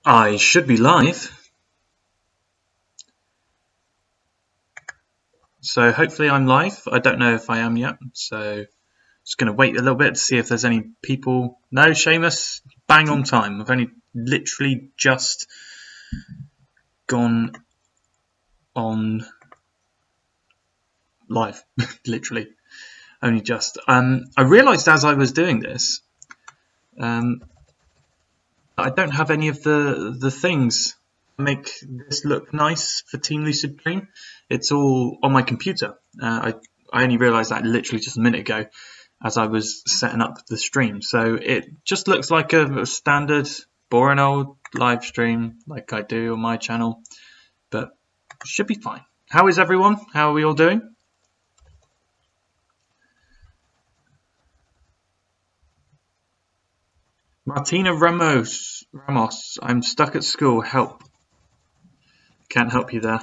I should be live. So hopefully I'm live. I don't know if I am yet. So just going to wait a little bit to see if there's any people. No, Seamus, bang on time. I've only literally just gone on live. Literally. Only just. I realised as I was doing this, I don't have any of the things that make this look nice for Team Lucid Dream. It's all on my computer. I only realised that literally just a minute ago as I was setting up the stream. So it just looks like a standard, boring old live stream like I do on my channel. But should be fine. How is everyone? How are we all doing? Martina Ramos, I'm stuck at school. Help. Can't help you there.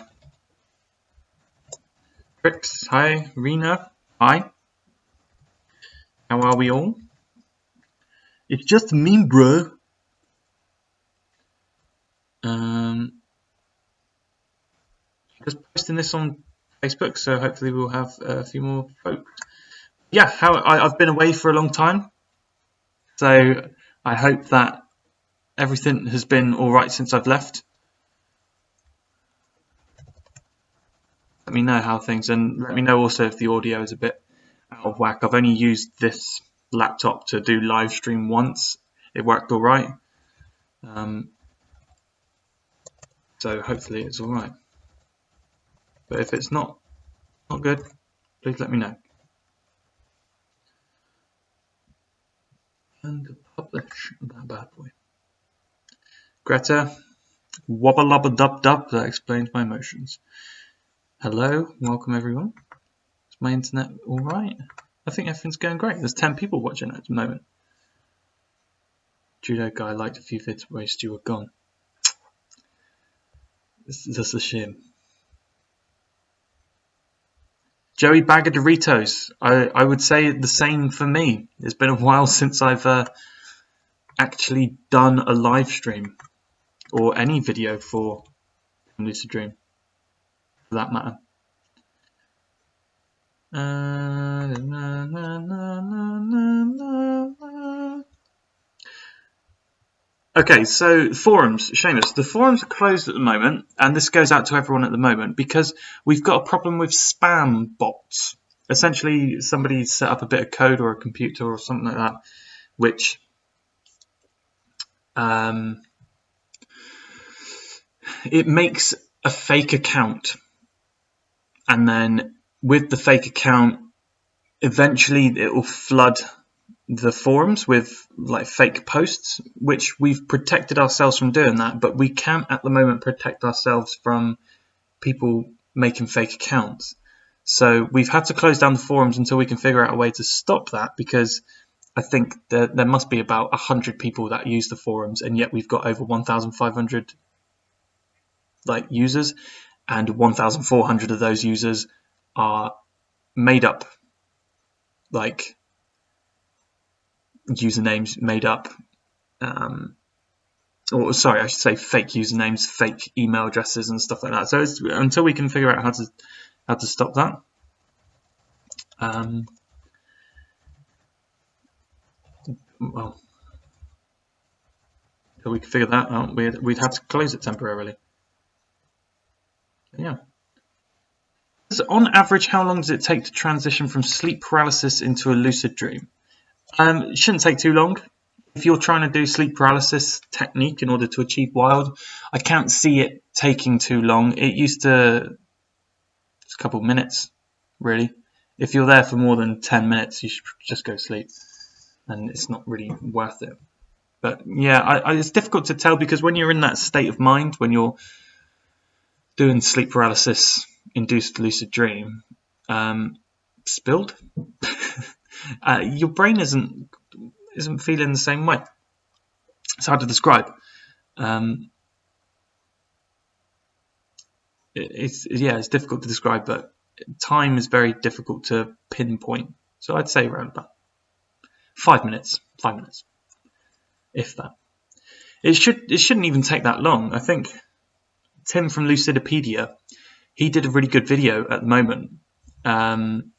Trix, hi. Rena, hi. How are we all? It's just a meme, bro. Just posting this on Facebook, so hopefully we'll have a few more folks. Yeah, I've been away for a long time, so I hope that everything has been all right since I've left. Let me know how things, and let me know also if the audio is a bit out of whack. I've only used this laptop to do live stream once. It worked all right, so hopefully it's all right. But if it's not good, please let me know. And publish that bad boy. Greta, wobba lobba dub dub, that explains my emotions. Hello, welcome everyone. Is my internet alright? I think everything's going great. There's 10 people watching at the moment. Judo guy liked a few vids where you were gone. That's a shame. Joey Bag of Doritos. I would say the same for me. It's been a while since I've actually done a live stream or any video for Lucid Dream, for that matter. Okay, so forums, Seamus. The forums are closed at the moment, and this goes out to everyone at the moment because we've got a problem with spam bots. Essentially, somebody set up a bit of code or a computer or something like that, which it makes a fake account, and then with the fake account, eventually it will flood the forums with like fake posts, which we've protected ourselves from doing that, but we can't at the moment protect ourselves from people making fake accounts. So we've had to close down the forums until we can figure out a way to stop that, because I think there must be about 100 people that use the forums, and yet we've got over 1,500 like users, and 1,400 of those users are made up, like usernames made up, or sorry, I should say fake usernames, fake email addresses, and stuff like that. So until we can figure out how to stop that, well, until we can figure that out, we'd have to close it temporarily. Yeah. So on average, how long does it take to transition from sleep paralysis into a lucid dream? It shouldn't take too long. If you're trying to do sleep paralysis technique in order to achieve wild, I can't see it taking too long. It used to just a couple of minutes, really. If you're there for more than 10 minutes, you should just go sleep, and it's not really worth it. But yeah, it's difficult to tell, because when you're in that state of mind, when you're doing sleep paralysis induced lucid dream, spilled, your brain isn't feeling the same way. It's hard to describe. It's difficult to describe, but time is very difficult to pinpoint. So I'd say around about 5 minutes, if that. It shouldn't even take that long. I think Tim from Lucidopedia, he did a really good video at the moment, in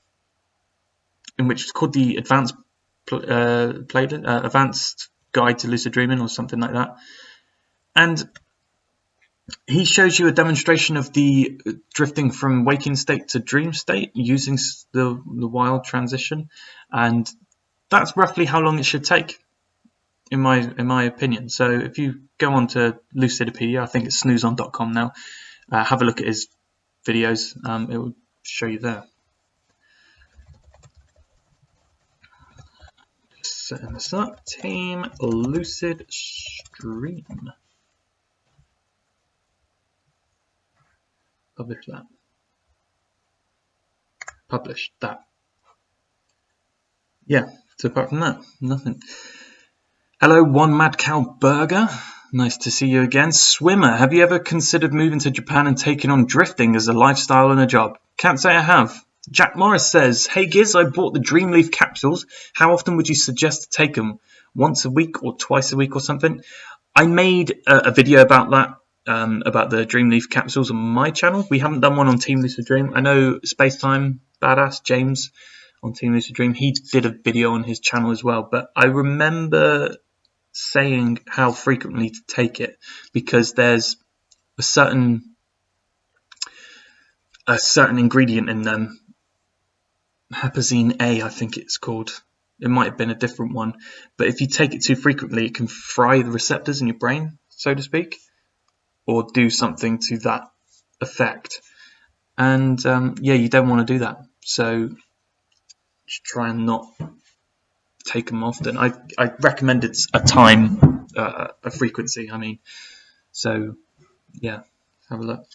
which it's called the Advanced Guide to Lucid Dreaming or something like that. And he shows you a demonstration of the drifting from waking state to dream state using the wild transition, and that's roughly how long it should take, in my opinion. So if you go on to Lucidopedia, I think it's snoozon.com now, have a look at his videos. It will show you there. Just setting this up. Team Lucid Stream. Publish that. Publish that. Yeah, so apart from that, nothing. Hello, One Mad Cow Burger. Nice to see you again. Swimmer, have you ever considered moving to Japan and taking on drifting as a lifestyle and a job? Can't say I have. Jack Morris says, hey Giz, I bought the Dreamleaf capsules. How often would you suggest to take them? Once a week or twice a week or something? I made a video about that, about the Dreamleaf capsules on my channel. We haven't done one on Team Lucid Dream. I know Spacetime Badass James on Team Lucid Dream, he did a video on his channel as well. But I remember saying how frequently to take it, because there's a certain ingredient in them, Hepazine A, I think it's called. It might have been a different one, but if you take it too frequently, it can fry the receptors in your brain, so to speak, or do something to that effect. And yeah, you don't want to do that. So just try and not take them often. I recommended a time, a frequency, I mean. So yeah, have a look.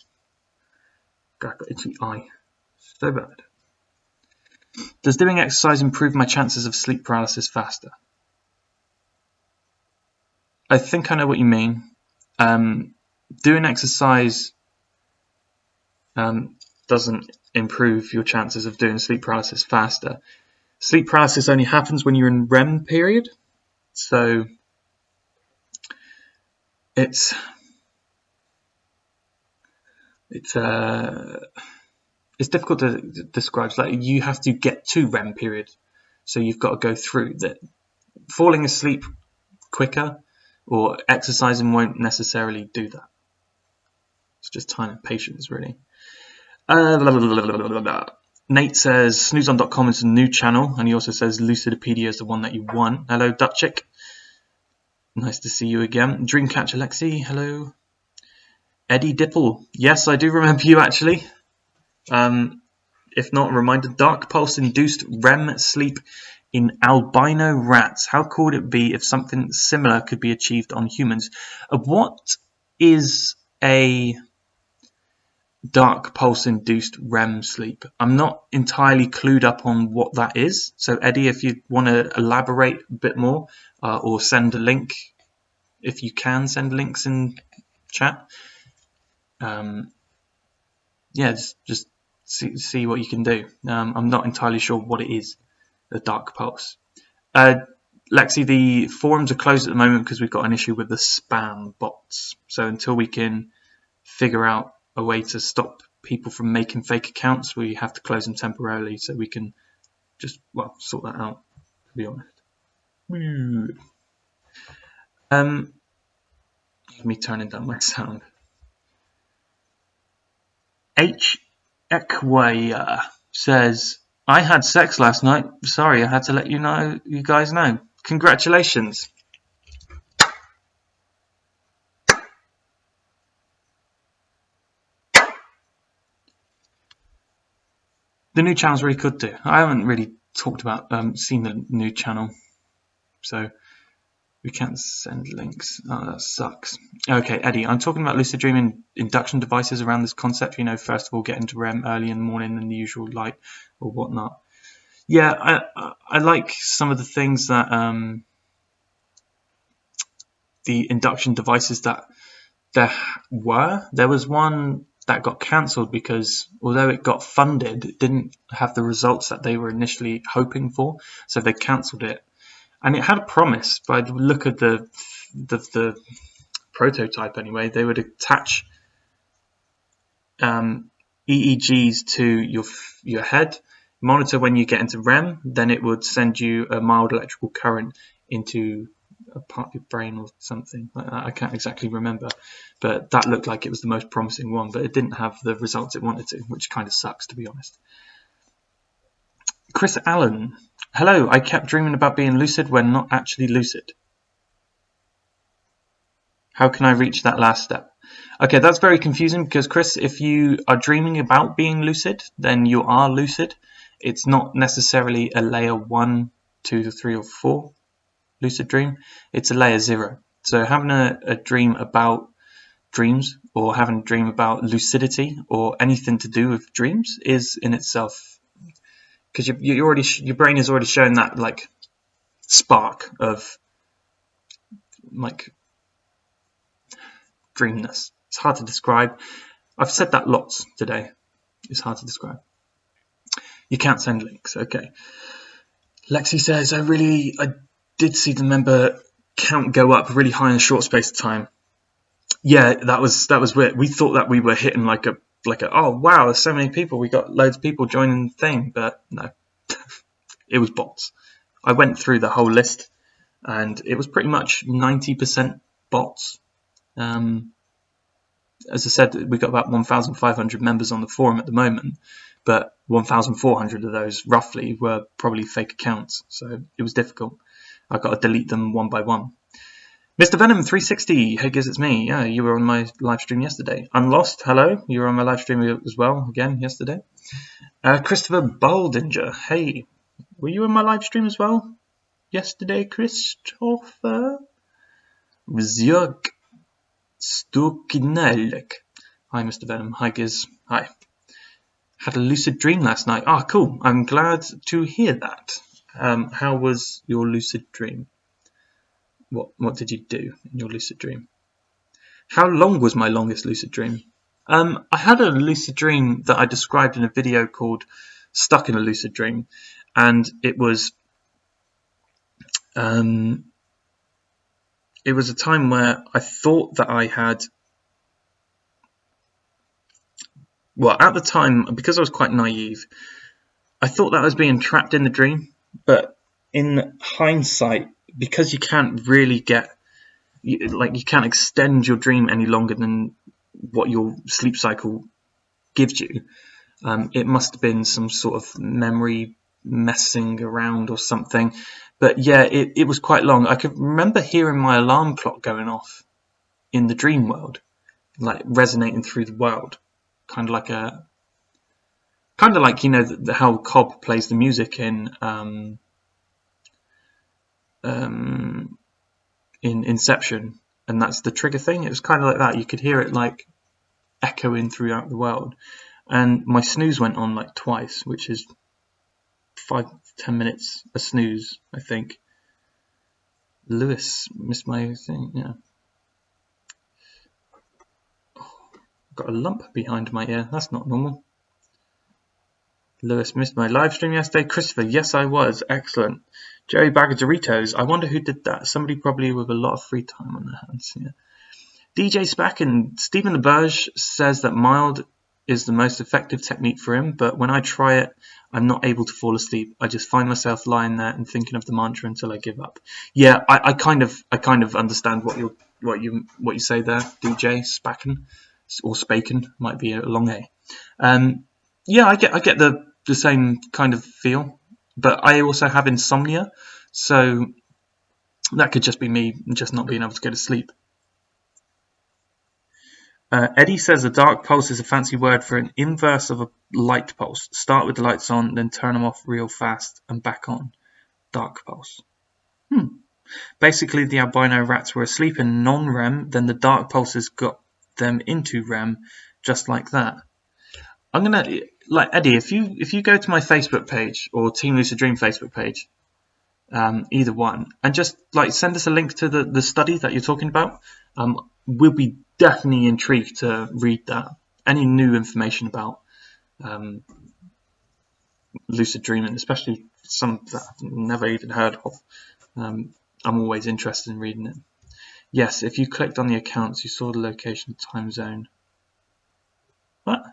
God, I've got itchy eye. So bad. Does doing exercise improve my chances of sleep paralysis faster? I think I know what you mean. Doing exercise doesn't improve your chances of doing sleep paralysis faster. Sleep paralysis only happens when you're in REM period, so it's difficult to describe. Like, you have to get to REM period, so you've got to go through that. Falling asleep quicker or exercising won't necessarily do that. It's just time and patience, really. Nate says snoozon.com is a new channel, and he also says Lucidopedia is the one that you want. Hello, Dutchick. Nice to see you again. Dreamcatcher Alexi, hello. Eddie Dipple. Yes, I do remember you, actually. If not, a reminder, dark pulse induced REM sleep in albino rats. How cool would it be if something similar could be achieved on humans? What is a dark pulse induced REM sleep? I'm not entirely clued up on what that is. So Eddie, if you want to elaborate a bit more, or send a link, if you can send links in chat. Yeah, just see what you can do. I'm not entirely sure what it is, the dark pulse. Lexi, the forums are closed at the moment because we've got an issue with the spam bots. So until we can figure out a way to stop people from making fake accounts, we have to close them temporarily so we can just, well, sort that out, to be honest. Me turning down my sound. H. Ekwaya says, I had sex last night. Sorry, I had to let you guys know. Congratulations. The new channel's really good too. I haven't really talked about seen the new channel, so we can't send links. Oh, that sucks. Okay, Eddie, I'm talking about lucid dreaming induction devices around this concept. You know, first of all, get into REM early in the morning than the usual light or whatnot. Yeah, I like some of the things that the induction devices that there was one that got cancelled because although it got funded, it didn't have the results that they were initially hoping for, so they cancelled it. And it had a promise, but I'd look at the prototype anyway, they would attach EEGs to your head, monitor when you get into REM, then it would send you a mild electrical current into a part of your brain or something like that. I can't exactly remember, but that looked like it was the most promising one, but it didn't have the results it wanted to, which kind of sucks, to be honest. Chris Allen, hello, I kept dreaming about being lucid when not actually lucid. How can I reach that last step? Okay, that's very confusing because, Chris, if you are dreaming about being lucid, then you are lucid. It's not necessarily a layer 1, 2, 3, or 4 lucid dream. It's a layer 0. So having a dream about dreams or having a dream about lucidity or anything to do with dreams is in itself, because your brain is already showing that like spark of like dreamness. It's hard to describe. I've said that lots today. It's hard to describe. You can't send links. Okay. Lexi says, I did see the member count go up really high in a short space of time. Yeah, that was weird. We thought that we were hitting like a oh wow, there's so many people. We got loads of people joining the thing, but no, it was bots. I went through the whole list, and it was pretty much 90% bots. As I said, we've got about 1,500 members on the forum at the moment, but 1,400 of those, roughly, were probably fake accounts, so it was difficult. I've got to delete them one by one. Mr. Venom 360, hey Giz, it's me. Yeah, you were on my live stream yesterday. Unlost, hello, you were on my live stream as well, again, yesterday. Christopher Baldinger, hey, were you on my live stream as well yesterday, Christopher? Zjörg Stukinelek. Hi, Mr. Venom. Hi, Giz. Hi. Had a lucid dream last night. Ah, cool. I'm glad to hear that. How was your lucid dream? What did you do in your lucid dream? How long was my longest lucid dream? I had a lucid dream that I described in a video called Stuck in a Lucid Dream, and it was a time where I thought that I had, well, at the time, because I was quite naive, I thought that I was being trapped in the dream, but in hindsight, because you can't really you can't extend your dream any longer than what your sleep cycle gives you, it must have been some sort of memory messing around or something. But yeah, it was quite long. I could remember hearing my alarm clock going off in the dream world, like resonating through the world, kind of like how Cobb plays the music in Inception, and that's the trigger thing. It was kind of like that. You could hear it like echoing throughout the world. And my snooze went on like twice, which is 5-10 minutes a snooze, I think. Lewis missed my thing, yeah. Oh, got a lump behind my ear. That's not normal. Lewis missed my live stream yesterday. Christopher, yes, I was. Excellent. Jerry Bag of Doritos. I wonder who did that. Somebody probably with a lot of free time on their hands. Yeah. DJ Spack and Stephen LeBurge says that mild is the most effective technique for him, but when I try it, I'm not able to fall asleep. I just find myself lying there and thinking of the mantra until I give up. Yeah, I kind of understand what you say there, DJ Spacken, or Spaken, might be a long A. Yeah, I get the same kind of feel, but I also have insomnia, so that could just be me just not being able to go to sleep. Eddie says a dark pulse is a fancy word for an inverse of a light pulse. Start with the lights on, then turn them off real fast and back on. Dark pulse. Basically, the albino rats were asleep in non-REM, then the dark pulses got them into REM, just like that. I'm gonna, like Eddie, if you go to my Facebook page or Team Lucid Dream Facebook page, either one, and just like send us a link to the study that you're talking about, we'll be definitely intrigued to read that. Any new information about lucid dreaming, especially some that I've never even heard of, I'm always interested in reading it. Yes, if you clicked on the accounts, you saw the location, time zone. What?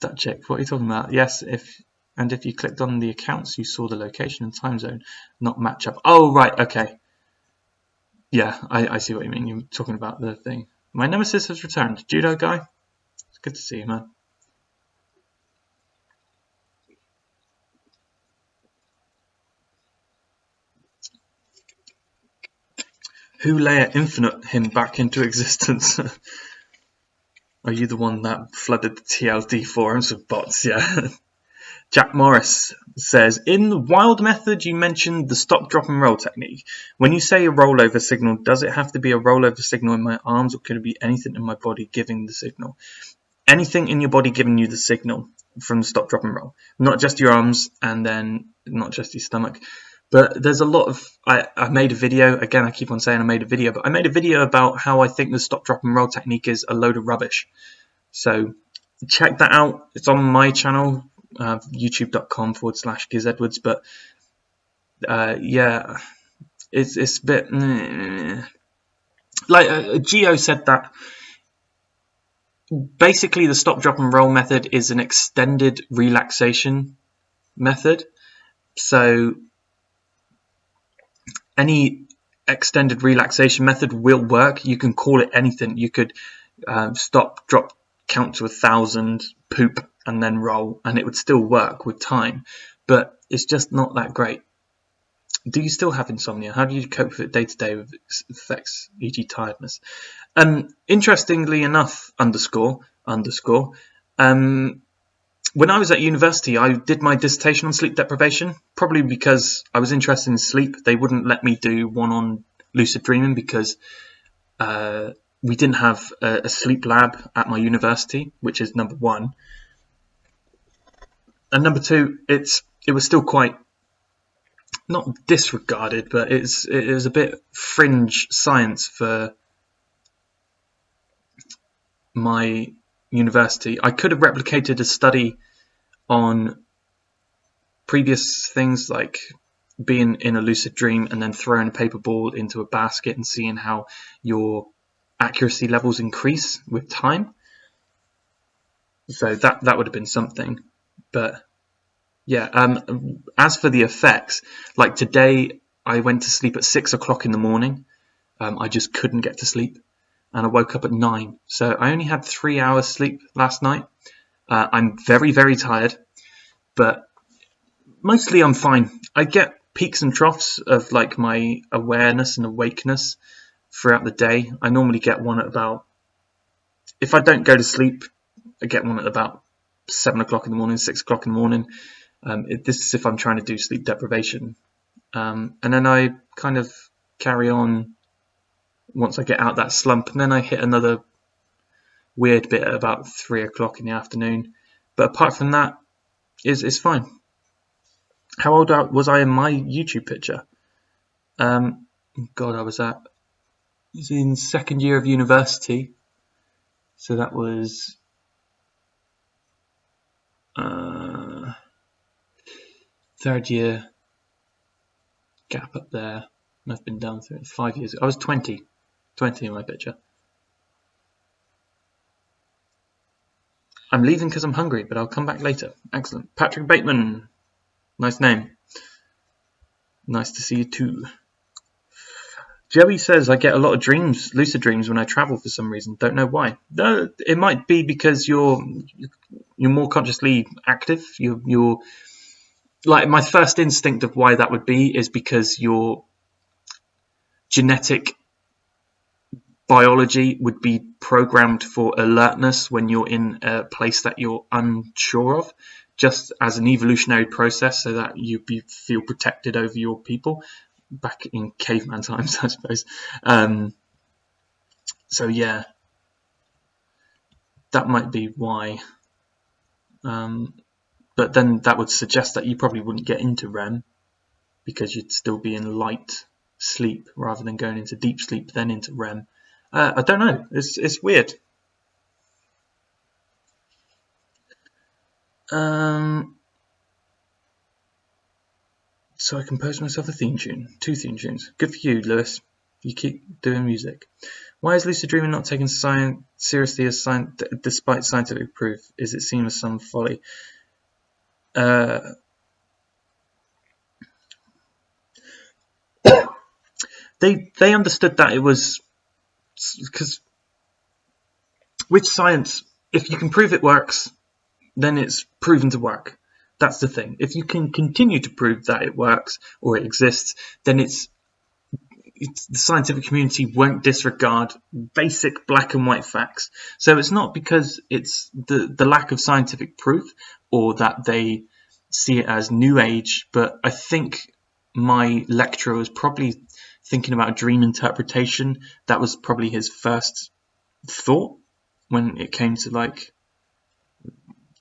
That check. What are you talking about? Yes, if you clicked on the accounts, you saw the location and time zone not match up. Oh, right. Okay. Yeah, I see what you mean. You're talking about the thing. My nemesis has returned. Judo guy. It's good to see you, man. Who layer infinite him back into existence? Are you the one that flooded the TLD forums with bots? Yeah. Jack Morris says, in the wild method, you mentioned the stop, drop, and roll technique. When you say a rollover signal, does it have to be a rollover signal in my arms, or could it be anything in my body giving the signal? Anything in your body giving you the signal from stop, drop, and roll. Not just your arms, and then not just your stomach. But there's a lot of... I made a video. Again, I keep on saying I made a video. But I made a video about how I think the stop, drop, and roll technique is a load of rubbish. So check that out. It's on my channel, youtube.com/GizEdwards. But yeah, it's a bit... like Geo said that basically the stop, drop, and roll method is an extended relaxation method. So any extended relaxation method will work. You can call it anything. You could stop, drop, count to 1,000, poop, and then roll, and it would still work with time. But it's just not that great. Do you still have insomnia? How do you cope with it day to day with its effects, e.g. tiredness? Interestingly enough, underscore, when I was at university, I did my dissertation on sleep deprivation, probably because I was interested in sleep. They wouldn't let me do one on lucid dreaming because we didn't have a sleep lab at my university, which is number one. And number two, it was still quite, not disregarded, but it was a bit fringe science for my university. I could have replicated a study on previous things like being in a lucid dream and then throwing a paper ball into a basket and seeing how your accuracy levels increase with time. So that would have been something. But yeah, as for the effects, like today I went to sleep at 6 o'clock in the morning. I just couldn't get to sleep, and I woke up at 9. So I only had 3 hours sleep last night. I'm very, very tired, but mostly I'm fine. I get peaks and troughs of like my awareness and awakeness throughout the day. I normally get one at about, if I don't go to sleep, I get one at about 7 o'clock in the morning, 6 o'clock in the morning. This is if I'm trying to do sleep deprivation. And then I kind of carry on once I get out that slump, and then I hit another weird bit at about 3 o'clock in the afternoon. But apart from that, it's fine. How old was I in my YouTube picture? God, I was in second year of university, so that was third year gap up there. I've been down through it 5 years ago. I was 20 in my picture. I'm leaving because I'm hungry, but I'll come back later. Excellent. Patrick Bateman. Nice name. Nice to see you too. Joey says, I get a lot of dreams, lucid dreams, when I travel for some reason. Don't know why. It might be because you're more consciously active. You're like, my first instinct of why that would be is because your genetic biology would be programmed for alertness when you're in a place that you're unsure of, just as an evolutionary process, so that you feel protected over your people back in caveman times, I suppose. So yeah, that might be why. But then that would suggest that you probably wouldn't get into REM because you'd still be in light sleep rather than going into deep sleep then into REM. I don't know. It's weird. So I composed myself a theme tune. 2 theme tunes. Good for you, Lewis. You keep doing music. Why is lucid dreaming not taken seriously as despite scientific proof? Is it seen as some folly? They understood that it was because with science, if you can prove it works, then it's proven to work. That's the thing. If you can continue to prove that it works or it exists, then the scientific community won't disregard basic black and white facts. So it's not because it's the lack of scientific proof or that they see it as new age, but I think my lecturer was probably thinking about dream interpretation. That was probably his first thought when it came to like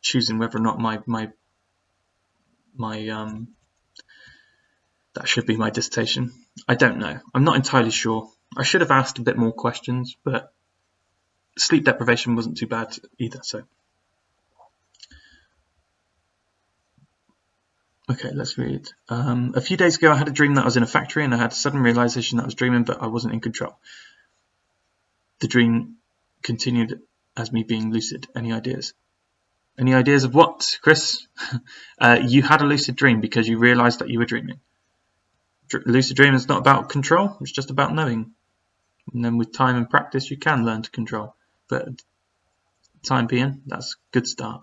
choosing whether or not my that should be my dissertation. I don't know. I'm not entirely sure. I should have asked a bit more questions, but sleep deprivation wasn't too bad either. So, okay, let's read. A few days ago, I had a dream that I was in a factory, and I had a sudden realization that I was dreaming, but I wasn't in control. The dream continued as me being lucid. Any ideas? Any ideas of what, Chris? You had a lucid dream because you realized that you were dreaming. Lucid dreaming is not about control, it's just about knowing. And then with time and practice, you can learn to control. But time being, that's a good start.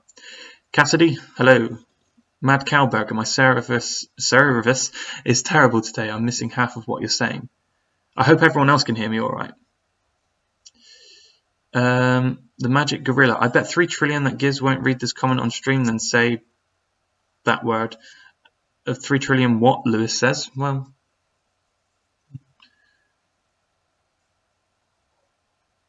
Cassidy, hello. Mad Cowburger, my cervix is terrible today. I'm missing half of what you're saying. I hope everyone else can hear me all right. The Magic Gorilla. I bet 3 trillion that Giz won't read this comment on stream, then say that word. 3 trillion what, Lewis says? Well,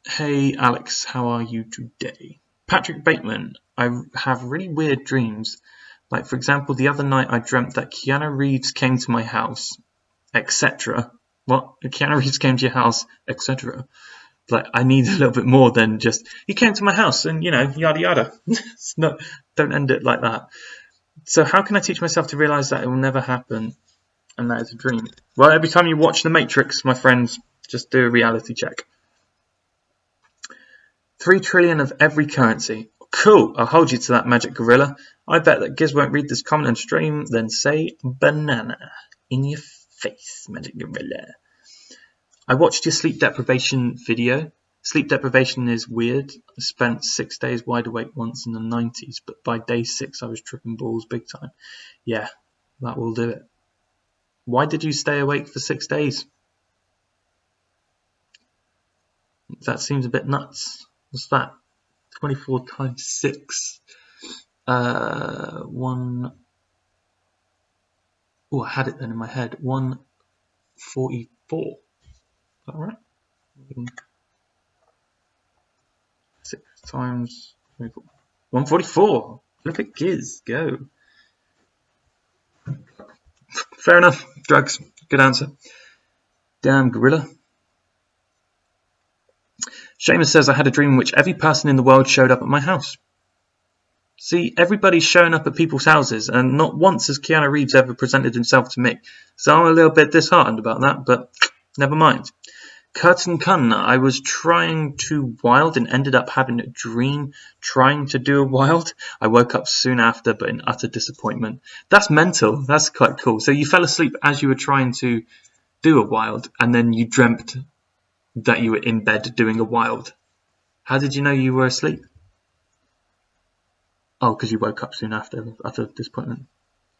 hey Alex, how are you today? Patrick Bateman, I have really weird dreams. Like, for example, the other night I dreamt that Keanu Reeves came to my house, etc. What? Keanu Reeves came to your house, etc. Like, I need a little bit more than just, he came to my house and, yada yada. Don't end it like that. So how can I teach myself to realize that it will never happen and that it's a dream? Well, every time you watch The Matrix, my friends, just do a reality check. 3 trillion of every currency. Cool, I'll hold you to that, Magic Gorilla. I bet that Giz won't read this comment and stream, then say banana. In your face, Magic Gorilla. I watched your sleep deprivation video. Sleep deprivation is weird. I spent 6 days wide awake once in the 90s, but by day 6 I was tripping balls big time. Yeah, that will do it. Why did you stay awake for 6 days? That seems a bit nuts. What's that? 24 times 6. 1. Oh, I had it then in my head. 144. Is that right? 6 times 24. 144. Look at Giz. Go. Fair enough. Drugs. Good answer. Damn gorilla. Seamus says, I had a dream in which every person in the world showed up at my house. See, everybody's showing up at people's houses, and not once has Keanu Reeves ever presented himself to me. So I'm a little bit disheartened about that, but never mind. Curtin Kun, I was trying to wild and ended up having a dream trying to do a wild. I woke up soon after, but in utter disappointment. That's mental. That's quite cool. So you fell asleep as you were trying to do a wild, and then you dreamt that you were in bed doing a wild. How did you know you were asleep? Oh, because you woke up soon after disappointment.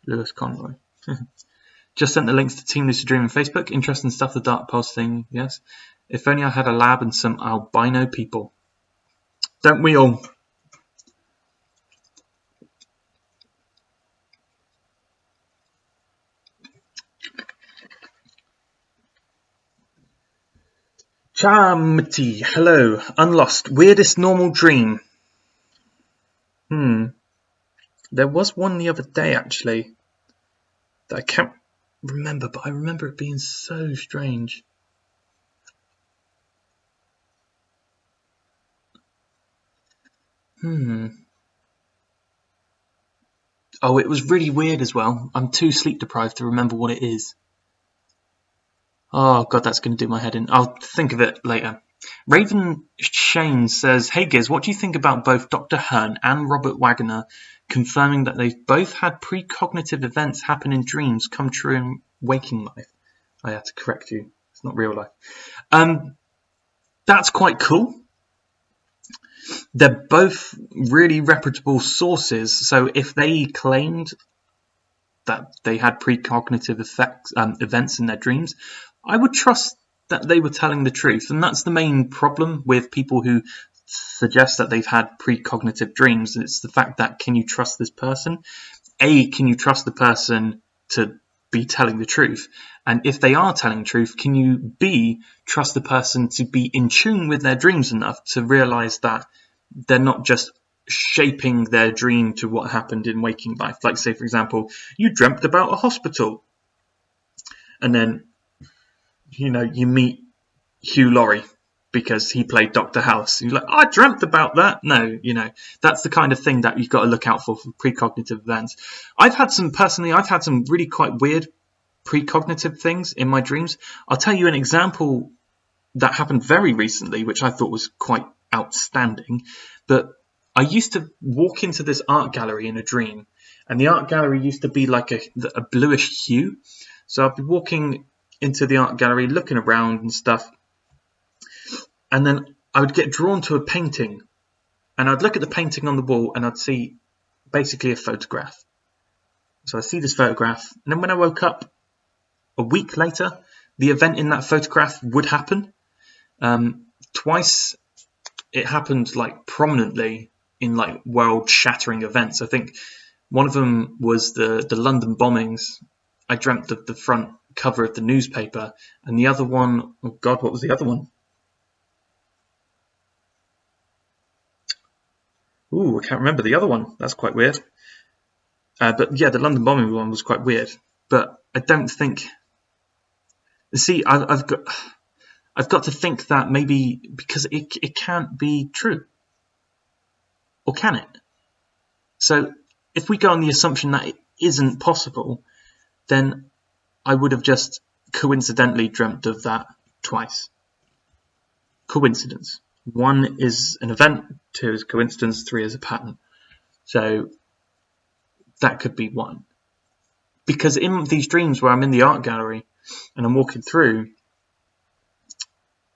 Lewis Conroy. Just sent the links to Team Lucid Dream on Facebook. Interesting stuff, the Dark Pulse thing, yes. If only I had a lab and some albino people. Don't we all? Charmity, hello. Unlost. Weirdest normal dream. There was one the other day, actually, that I can't remember, but I remember it being so strange. Oh, it was really weird as well. I'm too sleep deprived to remember what it is. Oh god, that's going to do my head in. I'll think of it later. Raven Shane says, "Hey Giz, what do you think about both Dr. Hearn and Robert Wagner confirming that they've both had precognitive events happen in dreams come true in waking life?" I had to correct you. It's not real life. That's quite cool. They're both really reputable sources, so if they claimed that they had precognitive events in their dreams, I would trust that they were telling the truth. And that's the main problem with people who suggest that they've had precognitive dreams. It's the fact that, can you trust this person? A, can you trust the person to be telling the truth? And if they are telling the truth, can you, B, trust the person to be in tune with their dreams enough to realize that they're not just shaping their dream to what happened in waking life? Like, say, for example, you dreamt about a hospital, and then, you meet Hugh Laurie because he played Dr. House. You're like, I dreamt about that. No, that's the kind of thing that you've got to look out for precognitive events. I've had some really quite weird precognitive things in my dreams. I'll tell you an example that happened very recently, which I thought was quite outstanding. But I used to walk into this art gallery in a dream, and the art gallery used to be like a bluish hue. So I'd be walking into the art gallery, looking around and stuff, and then I would get drawn to a painting, and I'd look at the painting on the wall, and I'd see basically a photograph. So I see this photograph, and then when I woke up a week later, the event in that photograph would happen. Twice it happened like prominently in like world-shattering events. I think one of them was the London bombings. I dreamt of the front cover of the newspaper, and the other one, oh god, what was the other one? Ooh, I can't remember the other one. That's quite weird. But yeah, the London bombing one was quite weird. But I don't think. See, I've got to think that maybe because it can't be true, or can it? So if we go on the assumption that it isn't possible, then I would have just coincidentally dreamt of that twice. Coincidence. 1 is an event, 2 is coincidence, 3 is a pattern. So that could be 1. Because in these dreams where I'm in the art gallery and I'm walking through,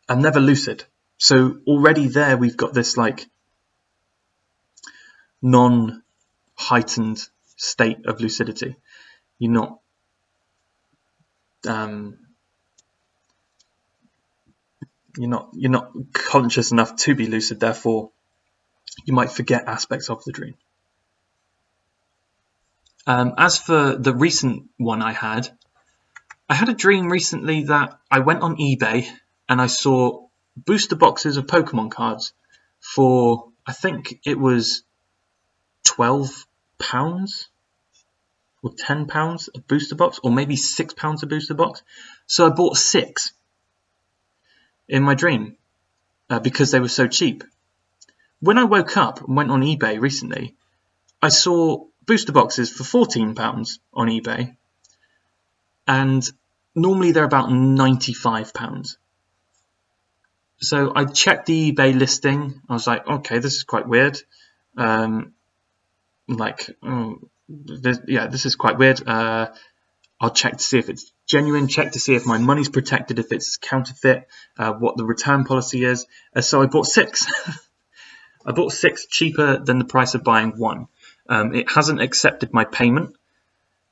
I'm never lucid. So already there we've got this like non-heightened state of lucidity. You're not you're not conscious enough to be lucid, therefore you might forget aspects of the dream. As for the recent one I had a dream recently that I went on eBay and I saw booster boxes of Pokemon cards for, I think it was £12 or £10 a booster box, or maybe £6 a booster box. So I bought 6 in my dream because they were so cheap. When I woke up and went on eBay recently, I saw booster boxes for £14 on eBay, and normally they're about £95. So I checked the eBay listing. I was like, okay, this is quite weird. This is quite weird. I'll check to see if it's genuine, check to see if my money's protected, if it's counterfeit, what the return policy is. So I bought 6. I bought 6 cheaper than the price of buying 1. It hasn't accepted my payment,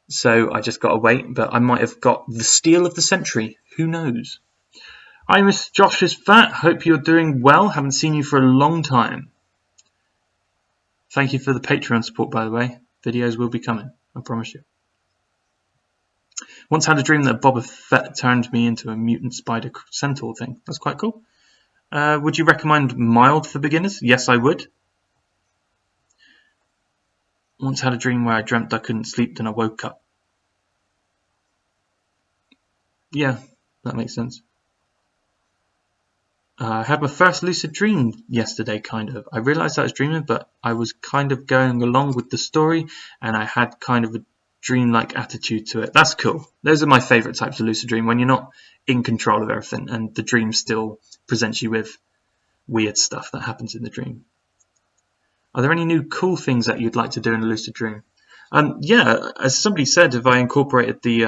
so I just got to wait, but I might have got the steal of the century. Who knows? Hi, Miss Josh is fat. Hope you're doing well. Haven't seen you for a long time. Thank you for the Patreon support, by the way. Videos will be coming, I promise you. Once had a dream that Boba Fett turned me into a mutant spider centaur thing. That's quite cool. Would you recommend mild for beginners? Yes, I would. Once had a dream where I dreamt I couldn't sleep, then I woke up. Yeah, that makes sense. I had my first lucid dream yesterday, kind of. I realised I was dreaming, but I was kind of going along with the story, and I had kind of dreamlike attitude to it. That's cool. Those are my favourite types of lucid dream, when you're not in control of everything and the dream still presents you with weird stuff that happens in the dream. Are there any new cool things that you'd like to do in a lucid dream? Yeah, as somebody said, if I incorporated the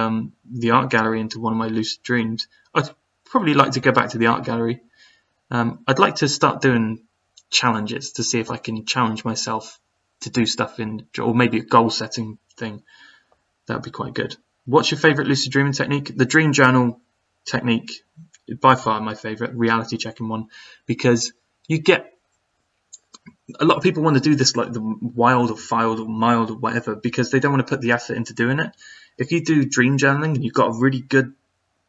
art gallery into one of my lucid dreams, I'd probably like to go back to the art gallery. I'd like to start doing challenges to see if I can challenge myself to do stuff or maybe a goal setting thing. That would be quite good. What's your favourite lucid dreaming technique? The dream journal technique, by far my favourite, reality checking one, because you get a lot of people want to do this like the wild or filed or mild or whatever because they don't want to put the effort into doing it. If you do dream journaling and you've got a really good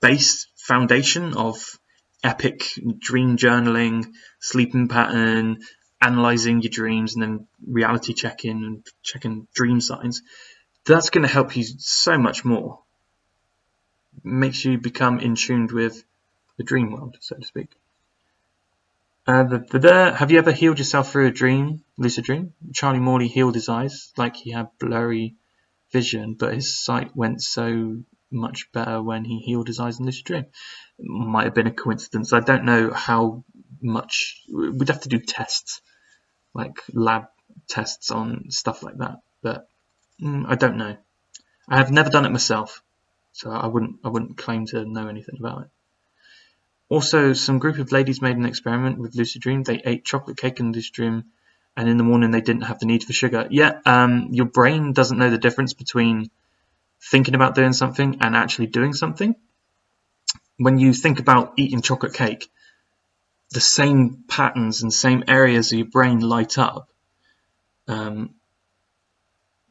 base foundation of epic dream journaling, sleeping pattern, analysing your dreams, and then reality checking and checking dream signs, that's going to help you so much more. It makes you become in tune with the dream world, so to speak. Have you ever healed yourself through a lucid dream? Charlie Morley healed his eyes, like he had blurry vision, but his sight went so much better when he healed his eyes in lucid dream. It might have been a coincidence. I don't know how much. We'd have to do tests, like lab tests on stuff like that, but I don't know. I have never done it myself, so I wouldn't claim to know anything about it. Also, some group of ladies made an experiment with lucid dream. They ate chocolate cake in lucid dream, and in the morning they didn't have the need for sugar. Yeah, your brain doesn't know the difference between thinking about doing something and actually doing something. When you think about eating chocolate cake, the same patterns and same areas of your brain light up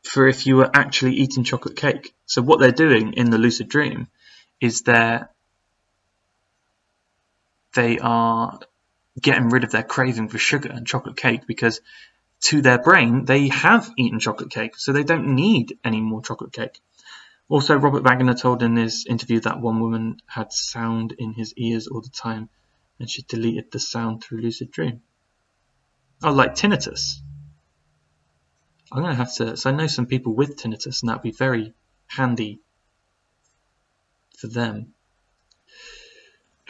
for if you were actually eating chocolate cake. So what they're doing in the lucid dream is they are getting rid of their craving for sugar and chocolate cake, because to their brain they have eaten chocolate cake, so they don't need any more chocolate cake. Also, Robert Wagner told in his interview that one woman had sound in his ears all the time and she deleted the sound through lucid dream. Oh, like tinnitus. I'm going to have to, so I know some people with tinnitus and that would be very handy for them.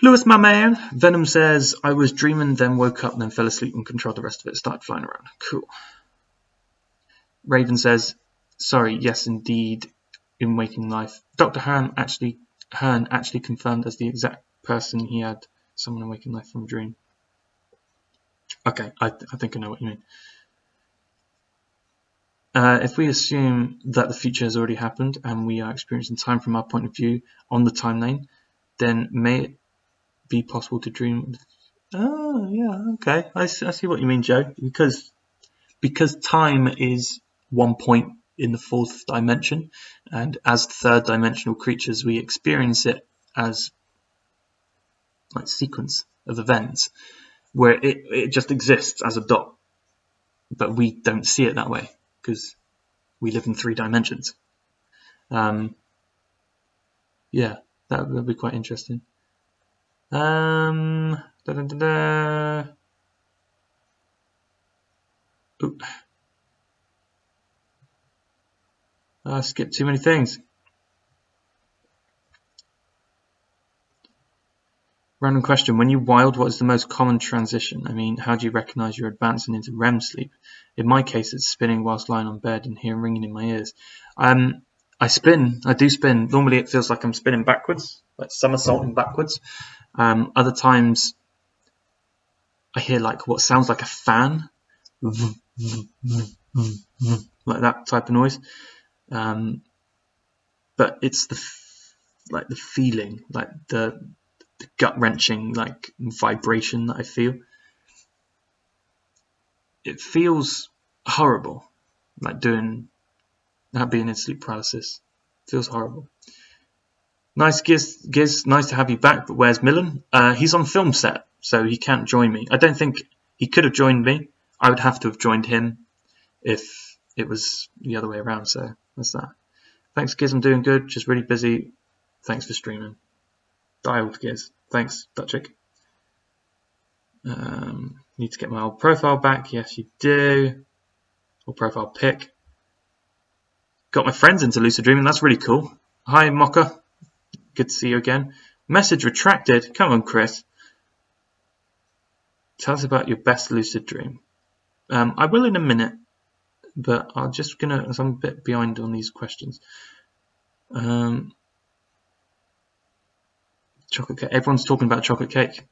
Lewis, my man. Venom says, I was dreaming, then woke up, then fell asleep and controlled the rest of it. Started flying around. Cool. Raven says, sorry, yes, indeed, in waking life. Dr. Hearn actually confirmed as the exact person he had someone in waking life from a dream. Okay, I think I know what you mean. If we assume that the future has already happened and we are experiencing time from our point of view on the timeline, then may it be possible to dream? Oh, yeah, okay. I see what you mean, Joe. Because time is one point in the fourth dimension, and as third dimensional creatures, we experience it as like sequence of events where it just exists as a dot, but we don't see it that way because we live in 3 dimensions. Yeah, that would be quite interesting. I skipped too many things. Random question. When you wild, what is the most common transition? I mean, how do you recognize you're advancing into REM sleep? In my case, it's spinning whilst lying on bed and hearing ringing in my ears. I spin. I do spin. Normally it feels like I'm spinning backwards, like somersaulting backwards. Other times I hear like what sounds like a fan, like that type of noise. But it's the feeling, like the gut-wrenching like vibration that I feel. It feels horrible, like being in sleep paralysis. It feels horrible. Nice, Giz, nice to have you back, but where's Millen? He's on film set, so he can't join me. I don't think he could have joined me. I would have to have joined him if it was the other way around, so that's that. Thanks, Giz, I'm doing good, just really busy. Thanks for streaming. Dialed, Giz. Thanks, Dutchick. Need to get my old profile back. Yes, you do. Or profile pic. got my friends into Lucid Dreaming. That's really cool. Hi, Mocha. Good to see you again. Message retracted. Come on, Chris. Tell us about your best lucid dream. I will in a minute, but I'm just gonna, as I'm a bit behind on these questions. Chocolate cake. Everyone's talking about chocolate cake.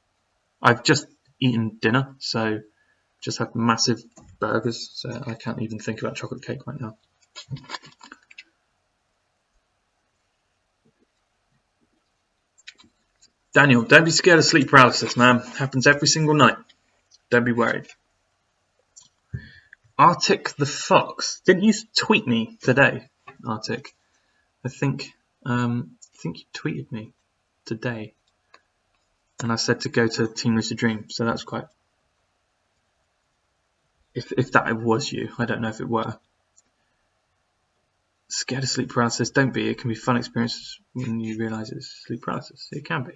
I've just eaten dinner, so just had massive burgers, so I can't even think about chocolate cake right now. Daniel, don't be scared of sleep paralysis, man. Happens every single night. Don't be worried. Arctic the Fox. Didn't you tweet me today, Arctic? I think you tweeted me today. And I said to go to Team Lucid Dream, so that's quite... If that was you, I don't know if it were. Scared of sleep paralysis, don't be. It can be a fun experience when you realise it's sleep paralysis. It can be.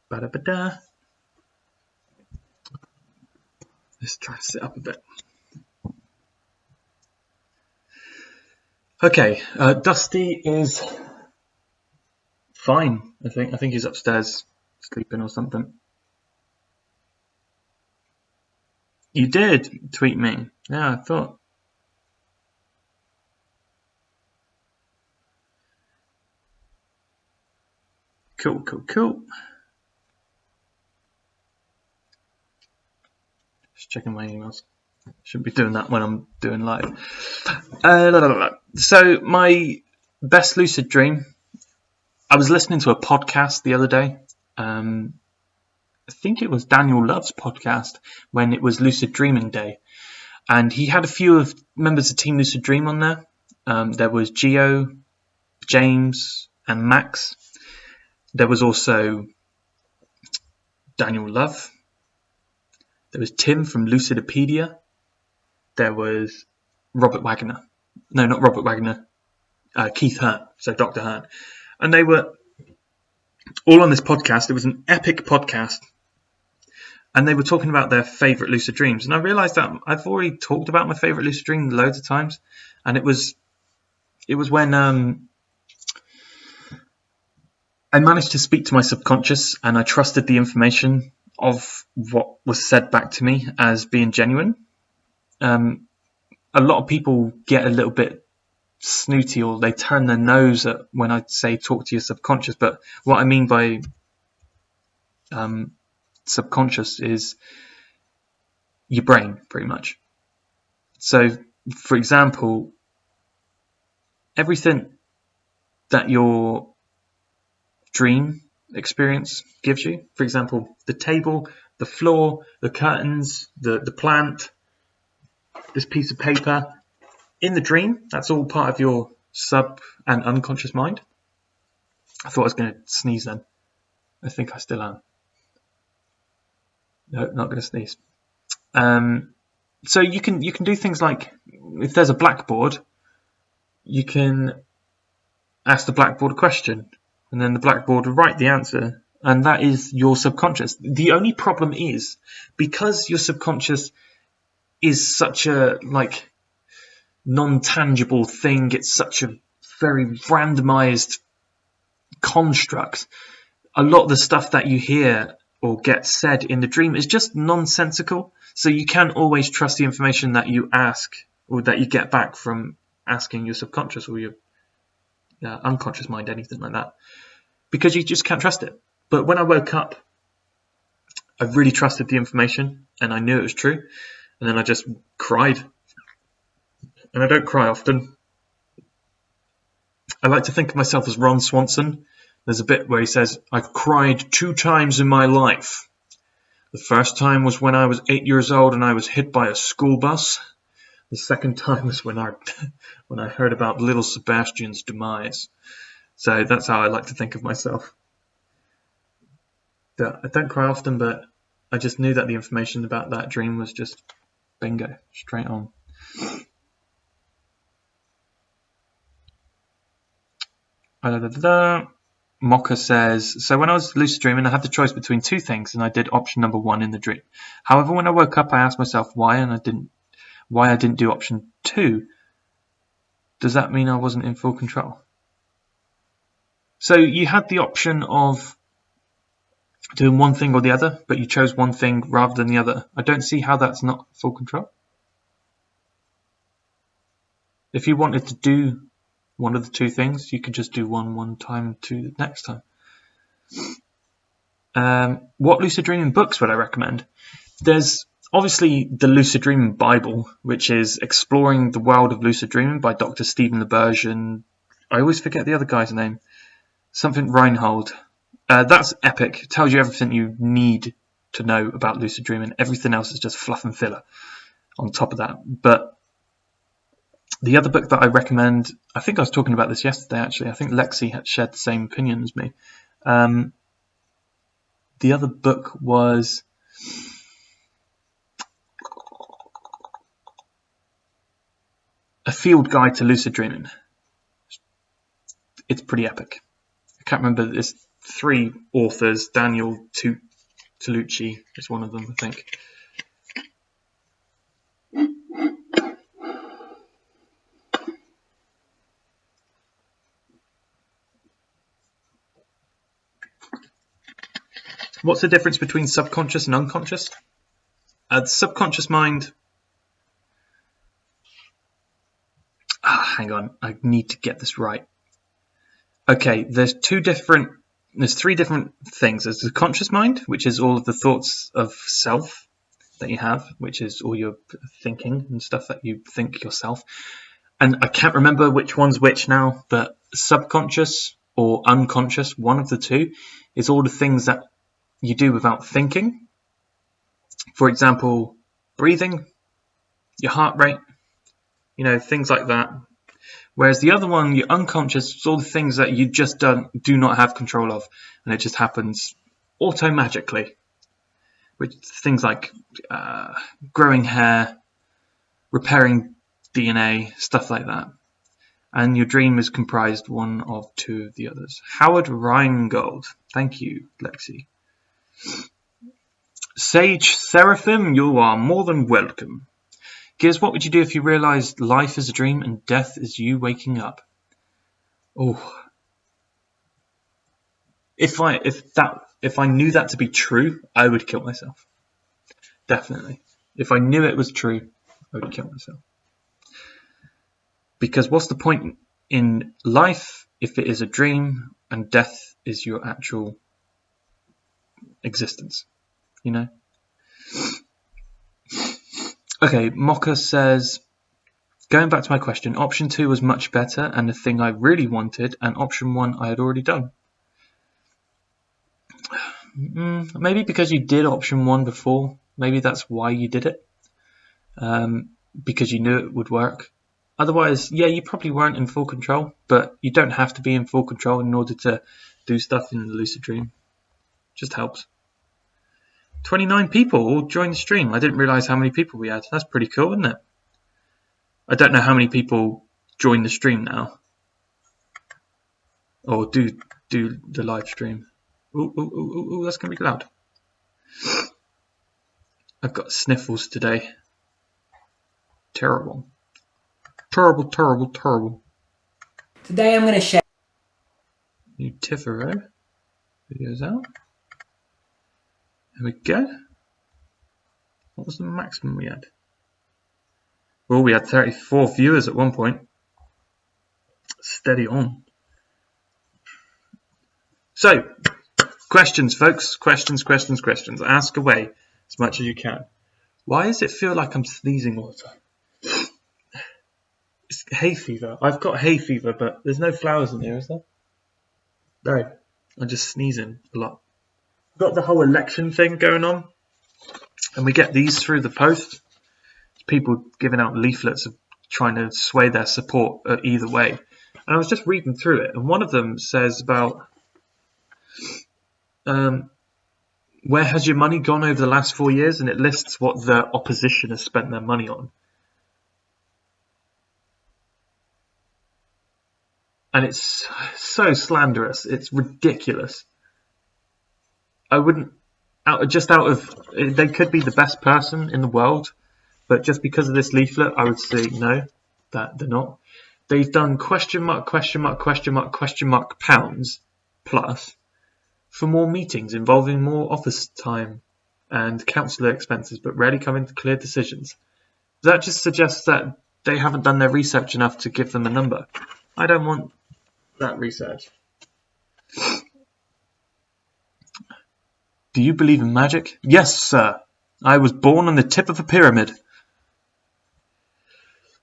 Ba-da-ba-da. Let's try to sit up a bit. Okay, Dusty is fine. I think he's upstairs sleeping or something. You did tweet me. Yeah, I thought. Cool. Just checking my emails. Shouldn't be doing that when I'm doing live. So my best lucid dream. I was listening to a podcast the other day. I think it was Daniel Love's podcast when it was Lucid Dreaming Day, and he had a few of members of Team Lucid Dream on there. There was Gio, James, and Max. There was also Daniel Love. There was Tim from Lucidopedia. There was Robert Wagner. No, not Robert Wagner. Keith Hearn, so Dr. Hearn. And they were all on this podcast. It was an epic podcast. And they were talking about their favourite lucid dreams. And I realised that I've already talked about my favourite lucid dream loads of times. And it was when I managed to speak to my subconscious and I trusted the information of what was said back to me as being genuine. A lot of people get a little bit snooty or they turn their nose at when I say talk to your subconscious. But what I mean by subconscious is your brain, pretty much. So, for example, everything that your dream experience gives you, for example, the table, the floor, the curtains, the plant, this piece of paper, in the dream, that's all part of your sub and unconscious mind. I thought I was going to sneeze then. I think I still am. No, not going to sneeze. So you can do things like, if there's a blackboard, you can ask the blackboard a question, and then the blackboard will write the answer, and that is your subconscious. The only problem is, because your subconscious is such a non-tangible thing, it's such a very randomized construct, a lot of the stuff that you hear or get said in the dream is just nonsensical. So you can't always trust the information that you ask or that you get back from asking your subconscious or your unconscious mind, anything like that, because you just can't trust it. But when I woke up, I really trusted the information and I knew it was true, and then I just cried. And I don't cry often. I like to think of myself as Ron Swanson. There's a bit where he says, I've cried 2 times in my life. The first time was when I was 8 years old and I was hit by a school bus. The second time was when I heard about little Sebastian's demise. So that's how I like to think of myself. I don't cry often, but I just knew that the information about that dream was just bingo, straight on. Mocha says, so when I was lucid dreaming, I had the choice between two things, and I did option number 1 in the dream. However, when I woke up, I asked myself why I didn't do option 2. Does that mean I wasn't in full control? So you had the option of doing one thing or the other, but you chose one thing rather than the other. I don't see how that's not full control. If you wanted to do one of the two things, you could just do one time to the next time. What lucid dreaming books would I recommend? There's obviously the Lucid Dreaming Bible, which is Exploring the World of Lucid Dreaming by Dr. Stephen LaBerge, and I always forget the other guy's name. Something Reinhold. That's epic. It tells you everything you need to know about lucid dreaming. Everything else is just fluff and filler on top of that. But the other book that I recommend, I think I was talking about this yesterday actually. I think Lexi had shared the same opinion as me. The other book was A Field Guide to Lucid Dreaming. It's pretty epic. I can't remember. There's 3 authors. Daniel Tolucci is one of them, I think. What's the difference between subconscious and unconscious? The subconscious mind... hang on, I need to get this right. Okay, there's 3 different things. There's the conscious mind, which is all of the thoughts of self that you have, which is all your thinking and stuff that you think yourself. And I can't remember which one's which now, but subconscious or unconscious, one of the two, is all the things that you do without thinking. For example, breathing, your heart rate, things like that. Whereas the other one, your unconscious, is all the things that you just do not have control of, and it just happens auto-magically. Which things like growing hair, repairing DNA, stuff like that. And your dream is comprised one of 2 of the others. Howard Rheingold. Thank you, Lexi. Sage Seraphim, you are more than welcome. Giz, what would you do if you realised life is a dream and death is you waking up? Oh. If I knew that to be true, I would kill myself. Definitely. If I knew it was true, I would kill myself. Because what's the point in life if it is a dream and death is your actual existence? Okay, Mocha says, going back to my question, option 2 was much better and the thing I really wanted, and option 1 I had already done. Maybe because you did option 1 before. Maybe that's why you did it. Because you knew it would work. Otherwise, yeah, you probably weren't in full control, but you don't have to be in full control in order to do stuff in the lucid dream. Just helps. 29 people all joined the stream. I didn't realise how many people we had. That's pretty cool, isn't it? I don't know how many people join the stream now. Or do the live stream. Ooh, that's going to be loud. I've got sniffles today. Terrible. Terrible. Today I'm going to share... New Tifero. Videos out. There we go. What was the maximum we had? Oh, we had 34 viewers at one point. Steady on. So, questions, folks. Questions. Ask away as much as you can. Why does it feel like I'm sneezing all the time? It's hay fever. I've got hay fever, but there's no flowers in here, is there? No. I'm just sneezing a lot. We've got the whole election thing going on, and we get these through the post. People giving out leaflets of trying to sway their support either way. And I was just reading through it, and one of them says about where has your money gone over the last 4 years, and it lists what the opposition has spent their money on. and it's so slanderous. It's ridiculous. I wouldn't they could be the best person in the world, but just because of this leaflet, I would say no, that they're not. They've done question mark, question mark, question mark, question mark pounds plus for more meetings involving more office time and counsellor expenses, but rarely come into clear decisions. That just suggests that they haven't done their research enough to give them a number. I don't want that research. Do you believe in magic? Yes, sir. I was born on the tip of a pyramid.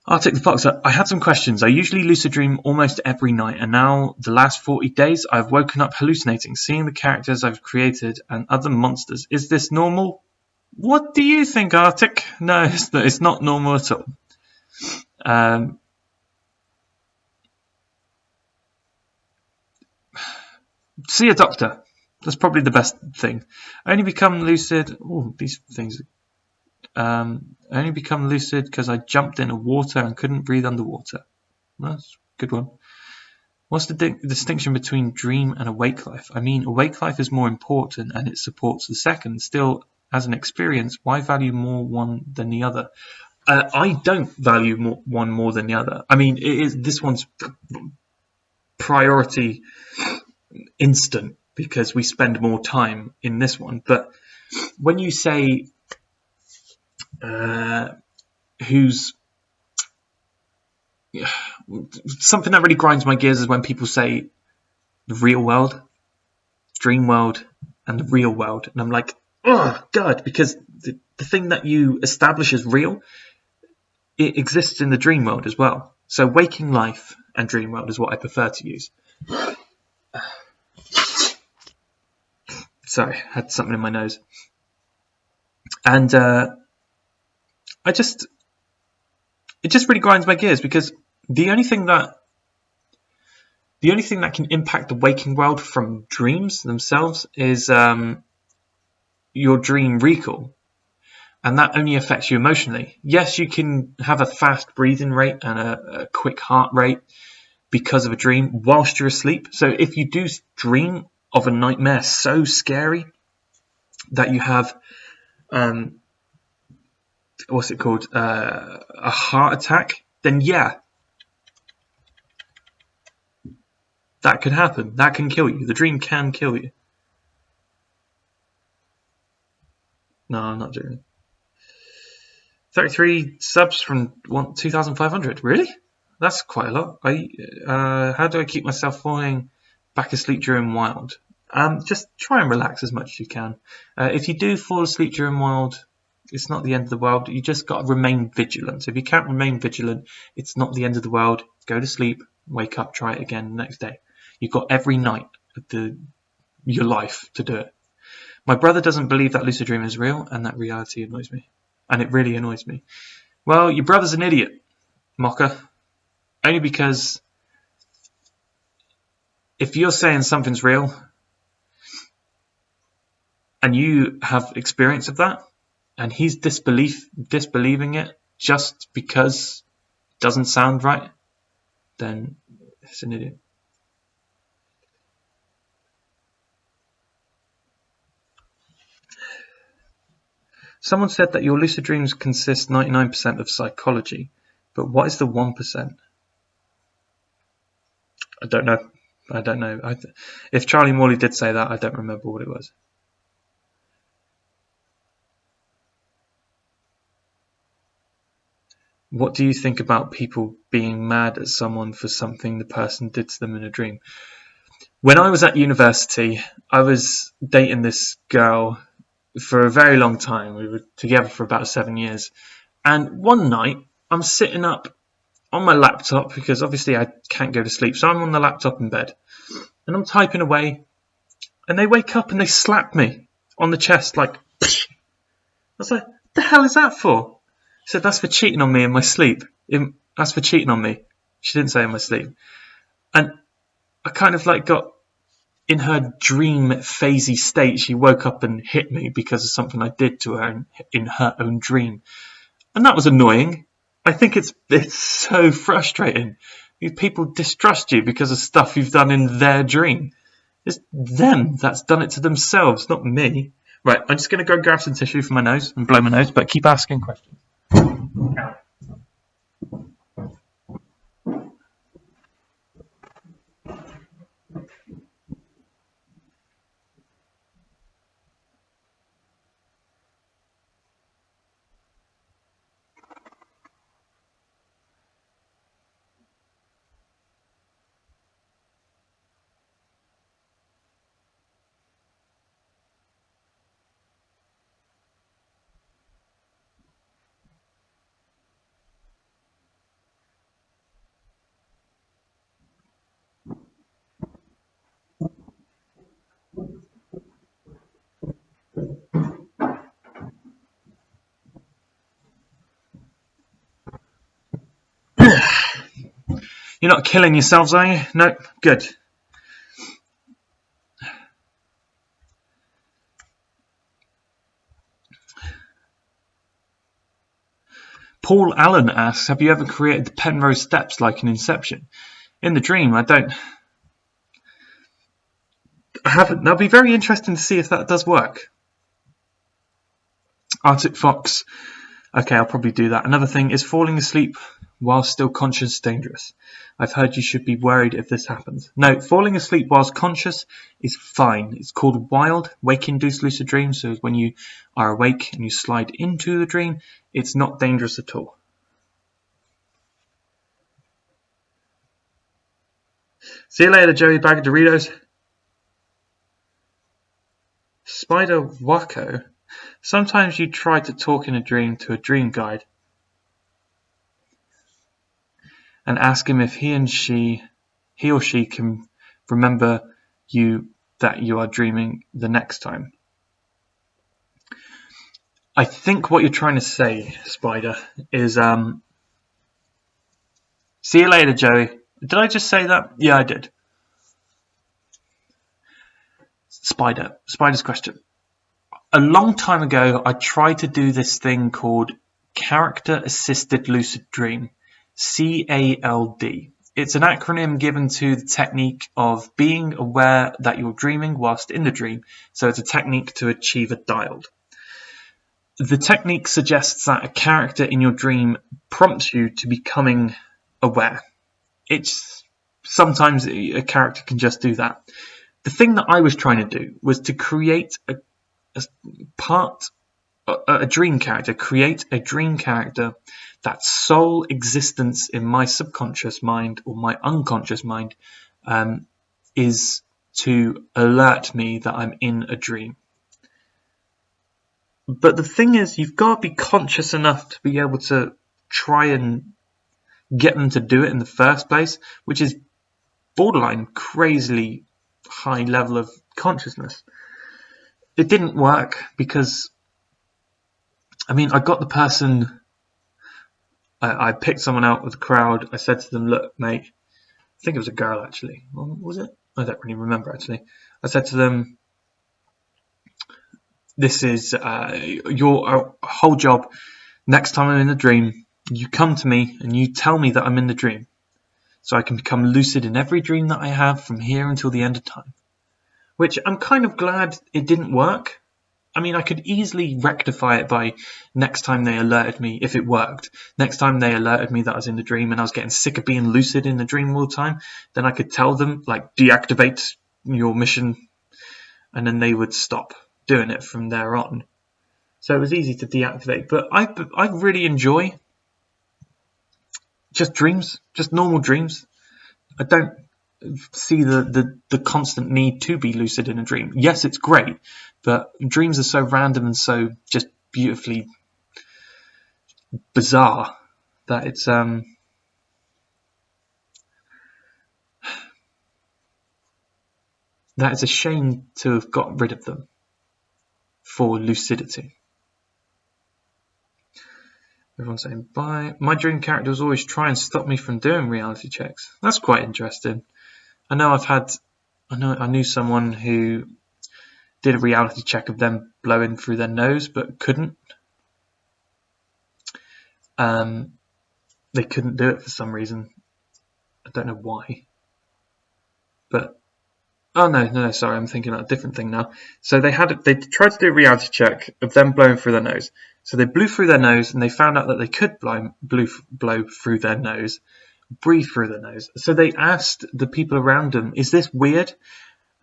Arctic the Fox, I had some questions. I usually lucid dream almost every night, and now the last 40 days I've woken up hallucinating, seeing the characters I've created and other monsters. Is this normal? What do you think, Arctic? No, it's not normal at all. See a doctor. That's probably the best thing. Only become lucid. Oh, these things. Only become lucid because I jumped in the water and couldn't breathe underwater. That's a good one. What's the distinction between dream and awake life? I mean, awake life is more important and it supports the second. Still, as an experience, why value more one than the other? I don't value one more than the other. I mean, this one's priority instant because we spend more time in this one. But when you say who's something that really grinds my gears is when people say the real world, dream world, and the real world, and I'm like, oh god, because the thing that you establish as real, it exists in the dream world as well. So waking life and dream world is what I prefer to use. Sorry, I had something in my nose. And it just really grinds my gears because the only thing that can impact the waking world from dreams themselves is your dream recall, and that only affects you emotionally. Yes, you can have a fast breathing rate and a quick heart rate because of a dream whilst you're asleep. So if you do dream of a nightmare so scary that you have what's it called, a heart attack, then yeah, that could happen. That can kill you. The dream can kill you. No, I'm not doing it. 33 subs from 2,500. Really? That's quite a lot. How do I keep myself falling back asleep during wild? Just try and relax as much as you can. If you do fall asleep during wild, it's not the end of the world. You just got to remain vigilant. If you can't remain vigilant, it's not the end of the world. Go to sleep, wake up, try it again the next day. You've got every night of your life to do it. My brother doesn't believe that lucid dreaming is real, and that reality annoys me. And it really annoys me. Well, your brother's an idiot, Mocha. Only because if you're saying something's real and you have experience of that, and he's disbelieving it just because it doesn't sound right, then it's an idiot. Someone said that your lucid dreams consist 99% of psychology, but what is the 1%? I don't know. If Charlie Morley did say that, I don't remember what it was. What do you think about people being mad at someone for something the person did to them in a dream? When I was at university, I was dating this girl for a very long time. We were together for about 7 years. And one night, I'm sitting up on my laptop because obviously I can't go to sleep. So I'm on the laptop in bed. And I'm typing away. And they wake up and they slap me on the chest like, psh. I was like, what the hell is that for? She said, that's for cheating on me in my sleep. That's for cheating on me. She didn't say in my sleep. And I kind of like got in her dream phasey state. She woke up and hit me because of something I did to her in her own dream. And that was annoying. I think it's so frustrating People distrust you because of stuff you've done in their dream. It's them that's done it to themselves, not me. Right, I'm just going to go grab some tissue for my nose and blow my nose, but keep asking questions. You're not killing yourselves, are you? No? Good. Paul Allen asks, have you ever created the Penrose steps like in Inception? In the dream, I haven't. That'll be very interesting to see if that does work. Arctic Fox. Okay, I'll probably do that. Another thing is falling asleep while still conscious dangerous. I've heard you should be worried if this happens. No, falling asleep whilst conscious is fine. It's called wild, wake-induced lucid dream. So when you are awake and you slide into the dream, it's not dangerous at all. See you later, Joey. Bag of Doritos. Spider Wacko. Sometimes you try to talk in a dream to a dream guide and ask him if he or she can remember you that you are dreaming the next time. I think what you're trying to say, Spider, is see you later, Joey. Did I just say that? Yeah, I did. Spider's question. A long time ago, I tried to do this thing called Character Assisted Lucid Dream, CALD. It's an acronym given to the technique of being aware that you're dreaming whilst in the dream, so it's a technique to achieve a dialed. The technique suggests that a character in your dream prompts you to becoming aware. It's sometimes a character can just do that. The thing that I was trying to do was to create a dream character, create a dream character that's sole existence in my subconscious mind or my unconscious mind is to alert me that I'm in a dream. But the thing is, you've got to be conscious enough to be able to try and get them to do it in the first place, which is borderline crazily high level of consciousness. It didn't work because, I got the person, I picked someone out of the crowd. I said to them, look, mate, I think it was a girl actually. Was it? I don't really remember actually. I said to them, this is your whole job. Next time I'm in the dream, you come to me and you tell me that I'm in the dream. So I can become lucid in every dream that I have from here until the end of time. Which I'm kind of glad it didn't work. I could easily rectify it by next time they alerted me, if it worked, next time they alerted me that I was in the dream and I was getting sick of being lucid in the dream all the time, then I could tell them, like, deactivate your mission, and then they would stop doing it from there on. So it was easy to deactivate. But I really enjoy just dreams, just normal dreams. I don't see the constant need to be lucid in a dream. Yes, it's great, but dreams are so random and so just beautifully bizarre that it's that it's a shame to have got rid of them for lucidity. Everyone's saying bye. My dream characters always try and stop me from doing reality checks. That's quite interesting. I knew someone who did a reality check of them blowing through their nose but couldn't. They couldn't do it for some reason. I don't know why. But oh no, sorry, I'm thinking about a different thing now. So they tried to do a reality check of them blowing through their nose. So they blew through their nose, and they found out that they could blow through their nose, breathe through their nose. So they asked the people around them, "Is this weird?"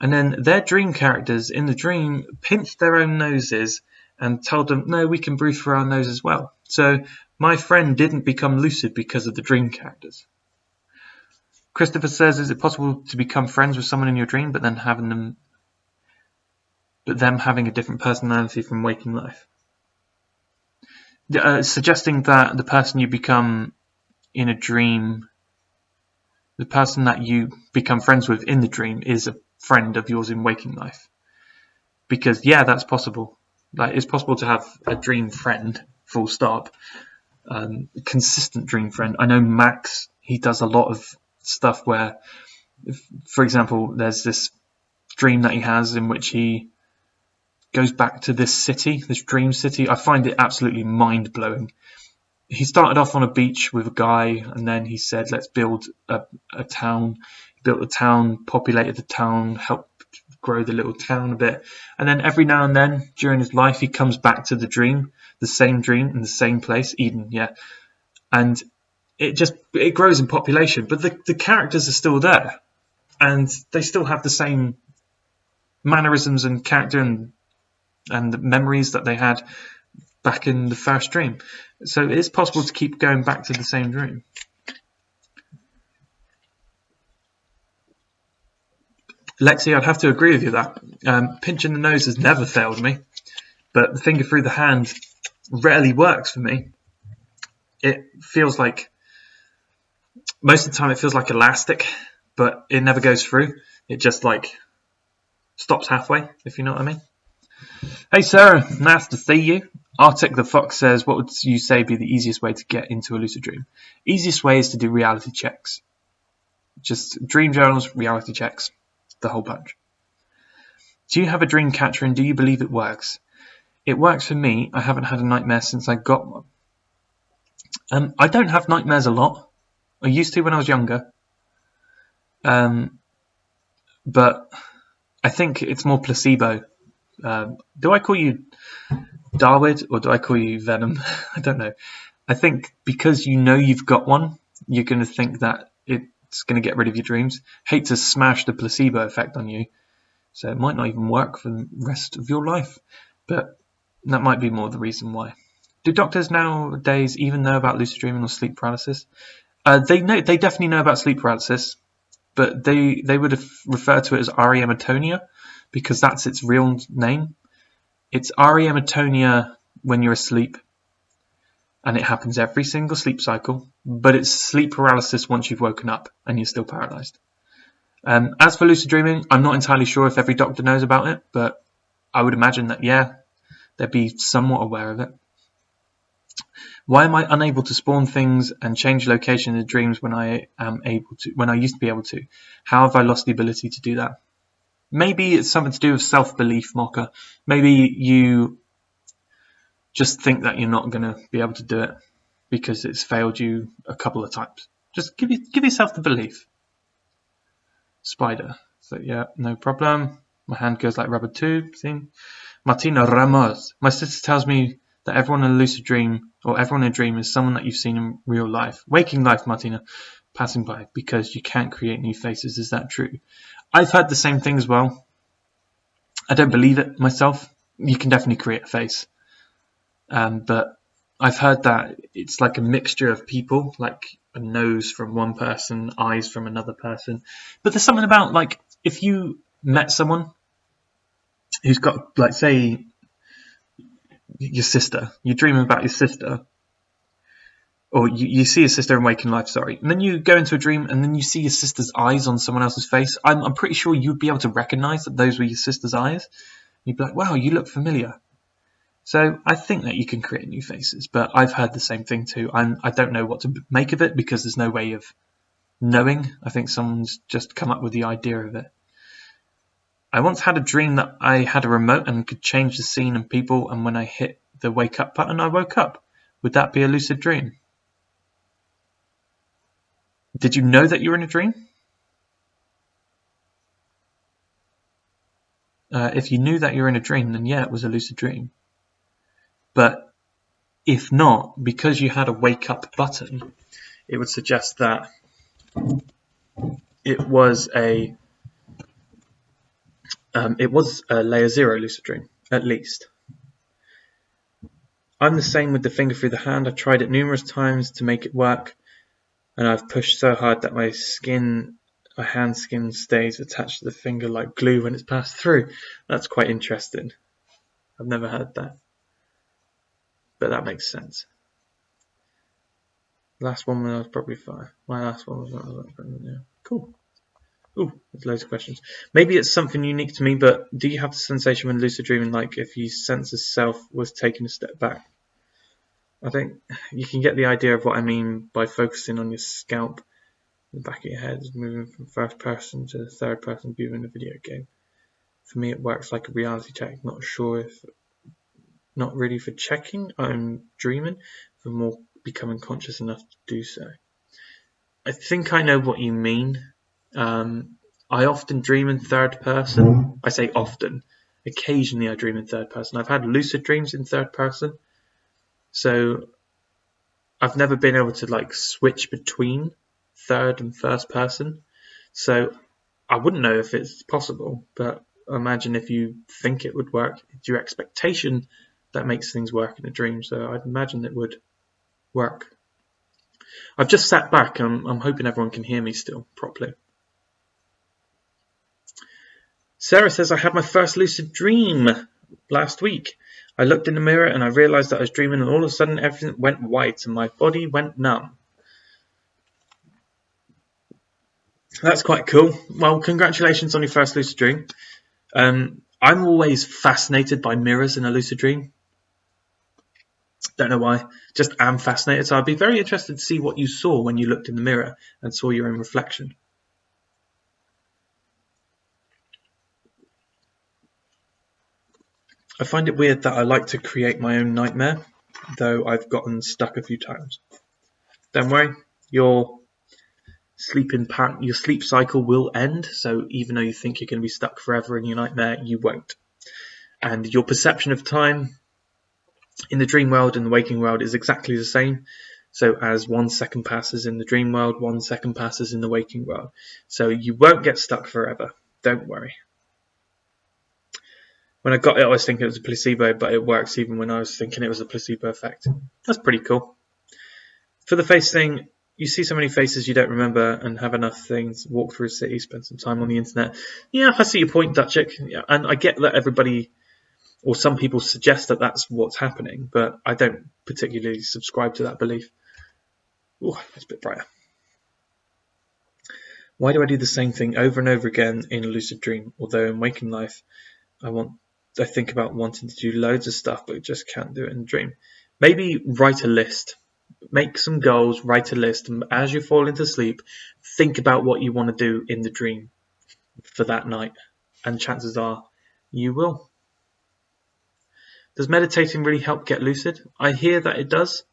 And then their dream characters in the dream pinched their own noses and told them, "No, we can breathe through our nose as well." So my friend didn't become lucid because of the dream characters. Christopher says, "Is it possible to become friends with someone in your dream, but them having a different personality from waking life?" Suggesting that the person you become in a dream, the person that you become friends with in the dream, is a friend of yours in waking life. Because yeah, that's possible. Like, it's possible to have a dream friend, full stop. Consistent dream friend. I know Max, he does a lot of stuff where, for example, there's this dream that he has in which he goes back to this city, this dream city. I find it absolutely mind-blowing. He started off on a beach with a guy, and then he said, "Let's build a town." He built a town, populated the town, helped grow the little town a bit. And then every now and then during his life, he comes back to the same dream in the same place, Eden, yeah. And it grows in population, but the characters are still there, and they still have the same mannerisms and character and the memories that they had back in the first dream. So it is possible to keep going back to the same dream. Lexi, I'd have to agree with you that pinching the nose has never failed me, but the finger through the hand rarely works for me. It feels like, most of the time it feels like elastic, but it never goes through. It just like stops halfway, if you know what I mean. Hey Sarah, nice to see you. Arctic the Fox says, "What would you say be the easiest way to get into a lucid dream?" Easiest way is to do reality checks. Just dream journals, reality checks, the whole bunch. Do you have a dream catcher, and do you believe it works? It works for me. I haven't had a nightmare since I got one. I don't have nightmares a lot. I used to when I was younger. But I think it's more placebo. Do I call you Darwood or do I call you Venom? I don't know. I think because you know you've got one, you're going to think that it's going to get rid of your dreams. Hate to smash the placebo effect on you, so it might not even work for the rest of your life. But that might be more the reason why. Do doctors nowadays even know about lucid dreaming or sleep paralysis? They definitely know about sleep paralysis, but they would refer to it as REM-atonia because that's its real name. It's REM-atonia when you're asleep, and it happens every single sleep cycle, but it's sleep paralysis once you've woken up and you're still paralyzed. As for lucid dreaming, I'm not entirely sure if every doctor knows about it, but I would imagine that, yeah, they'd be somewhat aware of it. Why am I unable to spawn things and change location in the dreams when I used to be able to? How have I lost the ability to do that? Maybe it's something to do with self-belief, Mocha. Maybe you just think that you're not going to be able to do it because it's failed you a couple of times. Just give yourself the belief. Spider. So yeah, no problem. My hand goes like rubber too. See? Martina Ramos. My sister tells me that everyone in a lucid dream or everyone in a dream is someone that you've seen in real life. Waking life, Martina, passing by because you can't create new faces. Is that true? I've heard the same thing as well. I don't believe it myself. You can definitely create a face. But I've heard that it's like a mixture of people, like a nose from one person, eyes from another person. But there's something about, like, if you met someone who's got, like, say, your sister, you're dreaming about your sister, or you see your sister in waking life, sorry, and then you go into a dream and then you see your sister's eyes on someone else's face. I'm pretty sure you'd be able to recognize that those were your sister's eyes. You'd be like, wow, you look familiar. So I think that you can create new faces, but I've heard the same thing too. I don't know what to make of it because there's no way of knowing. I think someone's just come up with the idea of it. I once had a dream that I had a remote and could change the scene and people, and when I hit the wake up button, I woke up. Would that be a lucid dream? Did you know that you were in a dream? If you knew that you were in a dream, then yeah, it was a lucid dream. But if not, because you had a wake up button, it would suggest that it was a layer 0 lucid dream, at least. I'm the same with the finger through the hand. I've tried it numerous times to make it work, and I've pushed so hard that my hand skin stays attached to the finger like glue when it's passed through. That's quite interesting. I've never heard that, but that makes sense. Last one was probably fine. My last one was not. Yeah. Cool. Ooh, there's loads of questions. Maybe it's something unique to me, but do you have the sensation when lucid dreaming, like if you sense a self was taking a step back? I think you can get the idea of what I mean by focusing on your scalp. The back of your head is moving from first person to third person view in a video game. For me, it works like a reality check. Not really for checking I'm dreaming, for more becoming conscious enough to do so. I think I know what you mean. I often dream in third person. I say often. Occasionally I dream in third person. I've had lucid dreams in third person. So I've never been able to like switch between third and first person. So I wouldn't know if it's possible, but imagine if you think it would work. It's your expectation that makes things work in a dream. So I'd imagine it would work. I've just sat back. I'm hoping everyone can hear me still properly. Sarah says, I had my first lucid dream last week. I looked in the mirror and I realised that I was dreaming, and all of a sudden everything went white and my body went numb. That's quite cool. Well, congratulations on your first lucid dream. I'm always fascinated by mirrors in a lucid dream. Don't know why, just am fascinated. So I'd be very interested to see what you saw when you looked in the mirror and saw your own reflection. I find it weird that I like to create my own nightmare, though I've gotten stuck a few times. Don't worry, your sleep cycle will end, so even though you think you're going to be stuck forever in your nightmare, you won't. And your perception of time in the dream world and the waking world is exactly the same. So as 1 second passes in the dream world, 1 second passes in the waking world. So you won't get stuck forever. Don't worry. When I got it, I was thinking it was a placebo, but it works even when I was thinking it was a placebo effect. That's pretty cool. For the face thing, you see so many faces you don't remember and have enough things, walk through a city, spend some time on the internet. Yeah, I see your point, Dutchick. Yeah, and I get that everybody, or some people suggest that that's what's happening, but I don't particularly subscribe to that belief. Ooh, it's a bit brighter. Why do I do the same thing over and over again in a lucid dream? Although in waking life, I think about wanting to do loads of stuff, but just can't do it in a dream. Maybe write a list. Make some goals, write a list, and as you fall into sleep, think about what you want to do in the dream for that night, and chances are you will. Does meditating really help get lucid? I hear that it does.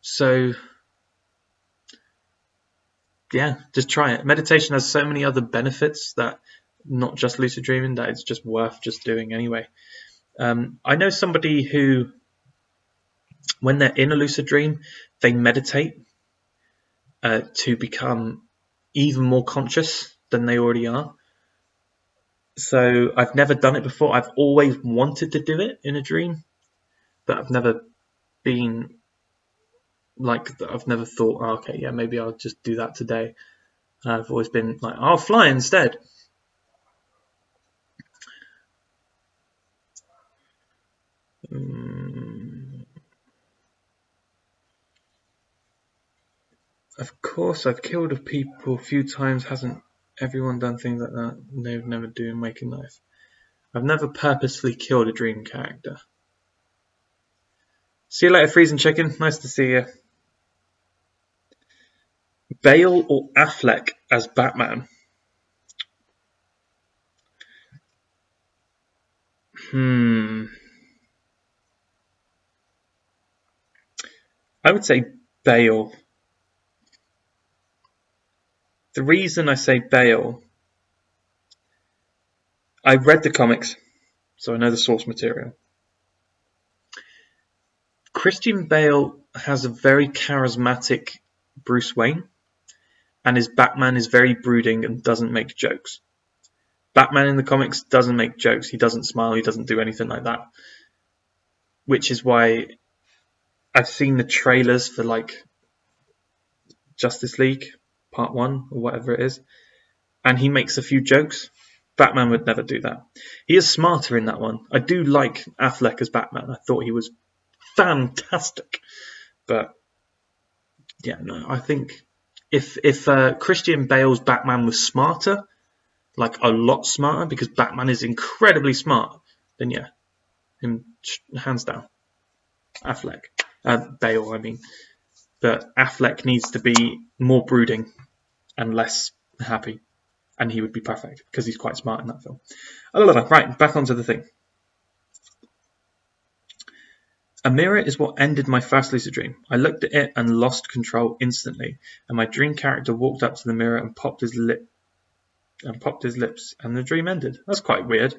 So yeah, just try it. Meditation has so many other benefits that not just lucid dreaming, that it's just worth just doing anyway. I know somebody who, when they're in a lucid dream, they meditate to become even more conscious than they already are. So I've never done it before. I've always wanted to do it in a dream, but I've never been like, I've never thought, oh, okay, yeah, maybe I'll just do that today. I've always been like, I'll fly instead. Of course, I've killed people a few times. Hasn't everyone done things like that? They've never do in waking life. I've never purposely killed a dream character. See you later, Freezing Chicken. Nice to see you. Bale or Affleck as Batman? I would say Bale. The reason I say Bale, I read the comics, so I know the source material. Christian Bale has a very charismatic Bruce Wayne, and his Batman is very brooding and doesn't make jokes. Batman in the comics doesn't make jokes. He doesn't smile. He doesn't do anything like that. Which is why I've seen the trailers for like Justice League Part 1 or whatever it is, and he makes a few jokes. Batman would never do that. He is smarter in that one. I do like Affleck as Batman. I thought he was fantastic. But yeah, no, I think if Christian Bale's Batman was smarter, like a lot smarter, because Batman is incredibly smart, then yeah, him hands down. Affleck. Bale, I mean. But Affleck needs to be more brooding and less happy. And he would be perfect, because he's quite smart in that film. Right, back onto the thing. A mirror is what ended my first lucid dream. I looked at it and lost control instantly, and my dream character walked up to the mirror and popped his lips, and the dream ended. That's quite weird.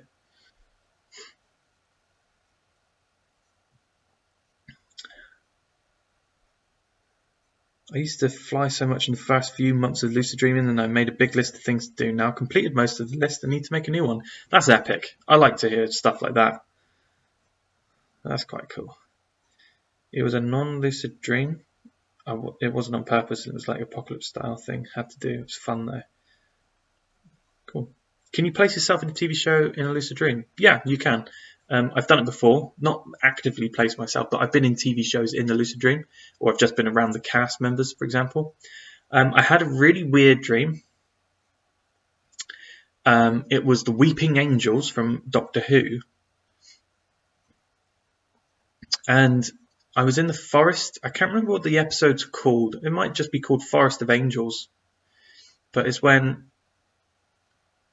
I used to fly so much in the first few months of lucid dreaming, and I made a big list of things to do. Now I've completed most of the list and need to make a new one. That's epic. I like to hear stuff like that. That's quite cool. It was a non-lucid dream. It wasn't on purpose. It was like apocalypse style thing. Had to do. It was fun though. Cool. Can you place yourself in a TV show in a lucid dream? Yeah, you can. I've done it before. Not actively place myself, but I've been in TV shows in the lucid dream, or I've just been around the cast members, for example. I had a really weird dream. It was the Weeping Angels from Doctor Who. And I was in the forest. I can't remember what the episode's called. It might just be called Forest of Angels. But it's when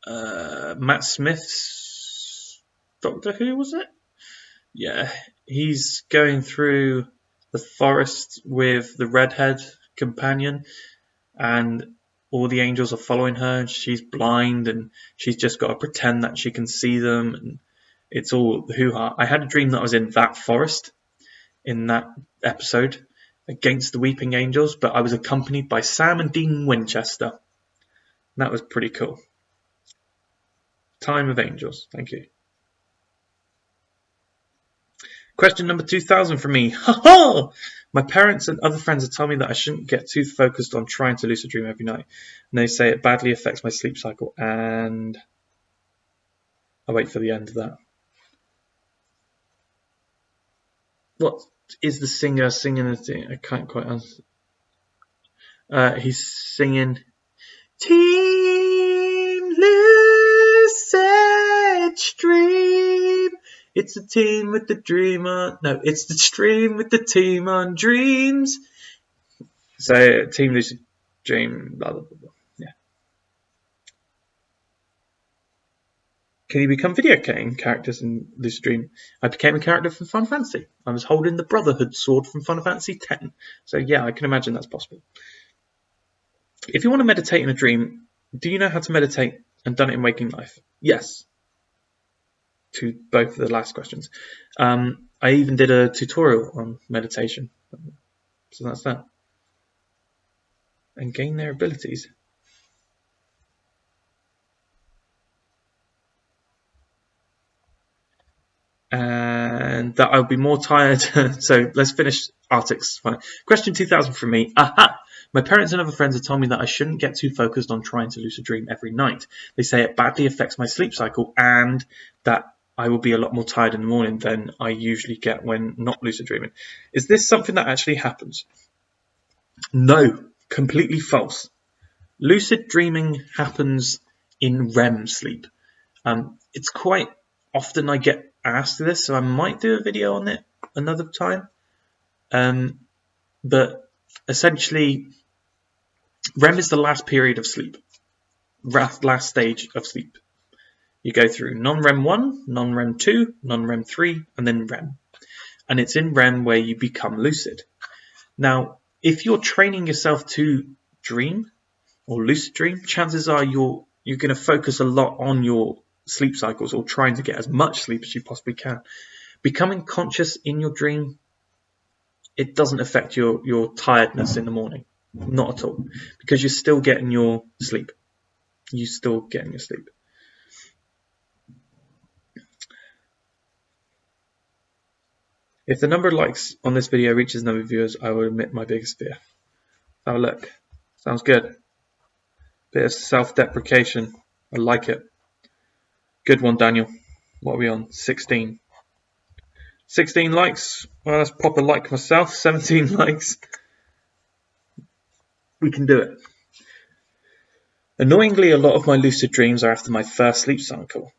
Matt Smith's Doctor Who, was it? Yeah, he's going through the forest with the redhead companion, and all the angels are following her, and she's blind, and she's just got to pretend that she can see them, and it's all hoo-ha. I had a dream that I was in that forest in that episode against the Weeping Angels, but I was accompanied by Sam and Dean Winchester. That was pretty cool. Time of Angels, thank you. Question number 2000 from me. Ha ha! My parents and other friends have told me that I shouldn't get too focused on trying to lucid dream every night. And they say it badly affects my sleep cycle. And I'll wait for the end of that. What is the singer singing? I can't quite answer. He's singing Team Lucid Dream. It's the team with the dream on. No, it's the stream with the team on dreams. So, Team Lucid Dream, blah, blah, blah, blah. Yeah. Can you become video game characters in Lucid Dream? I became a character from Final Fantasy. I was holding the Brotherhood sword from Final Fantasy X. So, yeah, I can imagine that's possible. If you want to meditate in a dream, do you know how to meditate and done it in waking life? Yes. To both of the last questions. I even did a tutorial on meditation. So that's that. And gain their abilities. And that I'll be more tired. So let's finish Arctic's. Question 2000 from me. Aha! My parents and other friends have told me that I shouldn't get too focused on trying to lucid dream every night. They say it badly affects my sleep cycle and that I will be a lot more tired in the morning than I usually get when not lucid dreaming. Is this something that actually happens? No, completely false. Lucid dreaming happens in REM sleep. It's quite often I get asked this, so I might do a video on it another time. But essentially, REM is the last period of sleep, last stage of sleep. You go through non-REM 1, non-REM 2, non-REM 3, and then REM. And it's in REM where you become lucid. Now, if you're training yourself to dream, or lucid dream, chances are you're going to focus a lot on your sleep cycles or trying to get as much sleep as you possibly can. Becoming conscious in your dream, it doesn't affect your tiredness in the morning. Not at all. Because you're still getting your sleep. You're still getting your sleep. If the number of likes on this video reaches the number of viewers, I will admit my biggest fear. Have a look. Sounds good. Bit of self-deprecation. I like it. Good one, Daniel. What are we on? 16. 16 likes. Well, let's pop a like myself. 17 likes. We can do it. Annoyingly, a lot of my lucid dreams are after my first sleep cycle.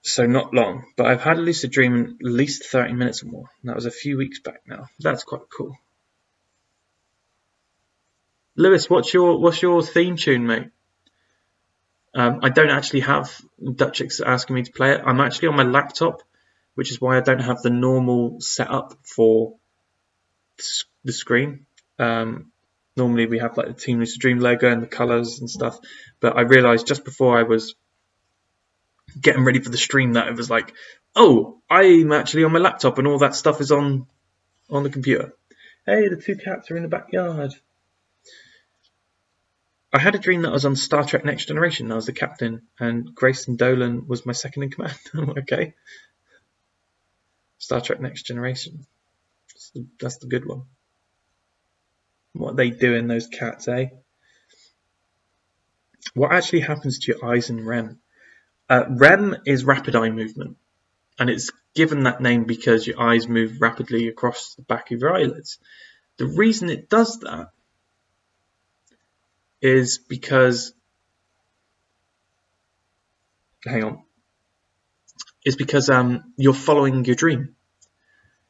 So not long, but I've had a lucid dream in at least 30 minutes or more. That was a few weeks back now. That's quite cool. Lewis, what's your theme tune, mate? I don't actually have Dutchix asking me to play it. I'm actually on my laptop, which is why I don't have the normal setup for the screen. Normally we have like the Team Lucid Dream logo and the colours and stuff, but I realised just before I was getting ready for the stream that it was like, oh, I'm actually on my laptop and all that stuff is on the computer. Hey, the two cats are in the backyard. I had a dream that I was on Star Trek Next Generation. I was the captain and Grayson Dolan was my second in command. Okay. Star Trek Next Generation. That's the good one. What are they doing, those cats, eh? What actually happens to your eyes in REM? REM is rapid eye movement, and it's given that name because your eyes move rapidly across the back of your eyelids. The reason it does that is because, you're following your dream.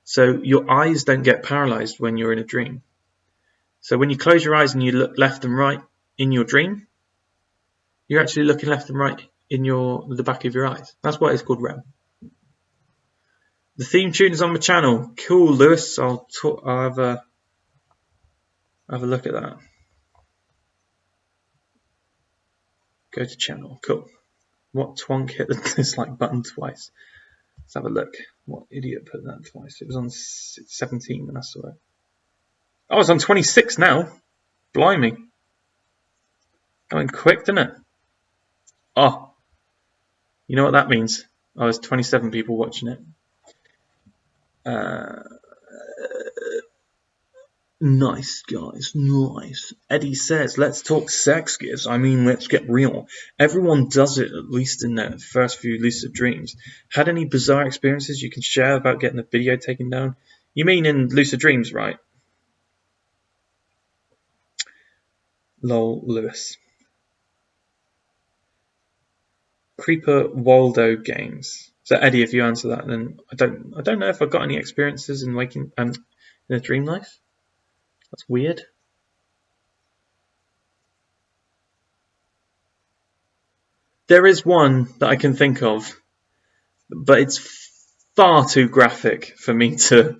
So your eyes don't get paralyzed when you're in a dream. So when you close your eyes and you look left and right in your dream, you're actually looking left and right in the back of your eyes. That's why it's called REM. The theme tune is on my channel. Cool, Lewis. I'll have a look at that. Go to channel. Cool. What twonk hit the dislike button twice? Let's have a look. What idiot put that twice? It was on 17 when I saw it. Oh, it's on 26 now. Blimey. Going quick, didn't it? Oh. You know what that means? Oh, there's 27 people watching it. Nice, guys, nice. Eddie says, let's talk sex, Giz. I mean, let's get real. Everyone does it, at least in their first few lucid dreams. Had any bizarre experiences you can share about getting the video taken down? You mean in lucid dreams, right? Lol, Lewis. Creeper Waldo Games. So Eddie, if you answer that, then I don't know if I've got any experiences in waking in a dream life. That's weird. There is one that I can think of, but it's far too graphic for me to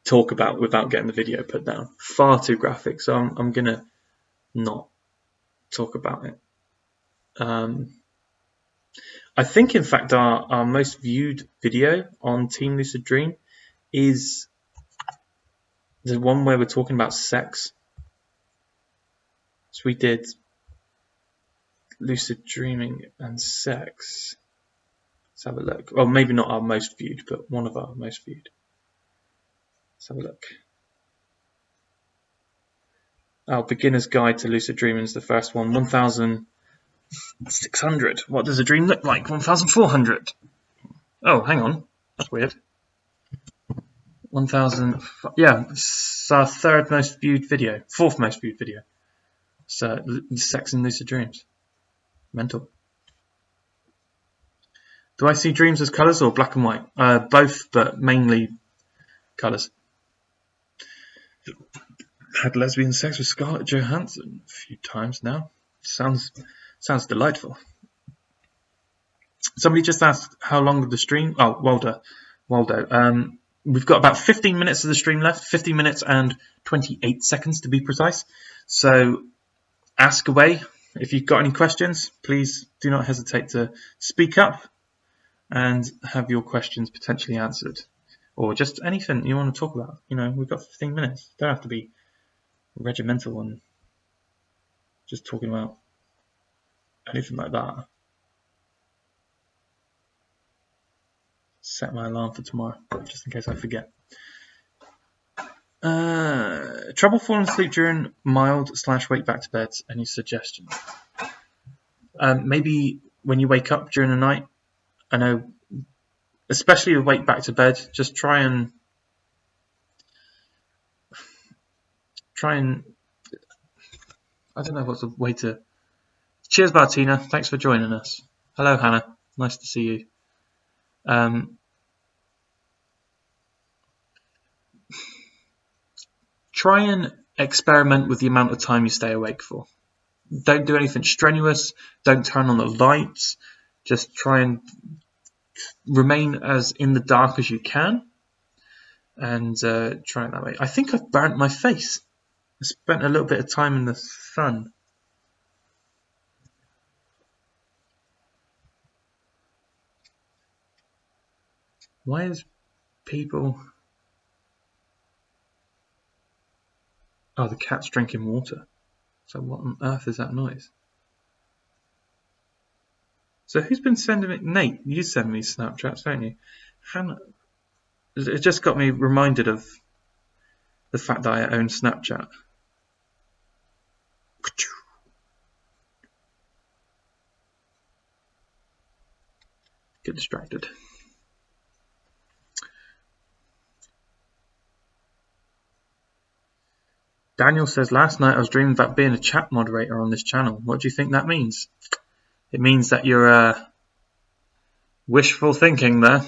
talk about without getting the video put down. Far too graphic, so I'm gonna not talk about it. I think, in fact, our most viewed video on Team Lucid Dream is the one where we're talking about sex. So we did lucid dreaming and sex. Let's have a look. Well, maybe not our most viewed, but one of our most viewed. Let's have a look. Our beginner's guide to lucid dreaming is the first one. 1,600. What does a dream look like? 1,400. Oh, hang on. That's weird. 1,000. Yeah, it's our third most viewed video. Fourth most viewed video. So, sex and lucid dreams. Mental. Do I see dreams as colours or black and white? Both, but mainly colours. Had lesbian sex with Scarlett Johansson a few times now. Sounds delightful. Somebody just asked how long of the stream. Oh, Waldo. We've got about 15 minutes of the stream left. 15 minutes and 28 seconds to be precise. So ask away. If you've got any questions, please do not hesitate to speak up and have your questions potentially answered. Or just anything you want to talk about. We've got 15 minutes. Don't have to be regimental and just talking about anything like that. Set my alarm for tomorrow, just in case I forget. Trouble falling asleep during mild/wake back to bed. Any suggestions? Maybe when you wake up during the night. I know, especially with wake back to bed, just try and I don't know what's the way to. Cheers, Martina. Thanks for joining us. Hello, Hannah. Nice to see you. Try and experiment with the amount of time you stay awake for. Don't do anything strenuous. Don't turn on the lights. Just try and remain as in the dark as you can. And try it that way. I think I've burnt my face. I spent a little bit of time in the sun. Why is people... Oh, the cat's drinking water. So what on earth is that noise? So who's been sending me... Nate, you send me Snapchats, don't you? Hannah... It just got me reminded of the fact that I own Snapchat. Get distracted. Daniel says, last night I was dreaming about being a chat moderator on this channel. What do you think that means? It means that you're wishful thinking there.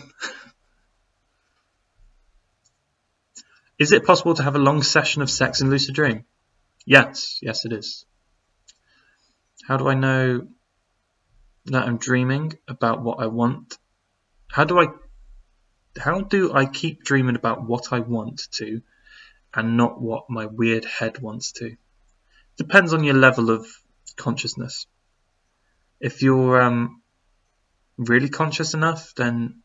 Is it possible to have a long session of sex in Lucid Dream? Yes, it is. How do I know that I'm dreaming about what I want? How do I keep dreaming about what I want to and not what my weird head wants to? Depends on your level of consciousness. If you're really conscious enough, then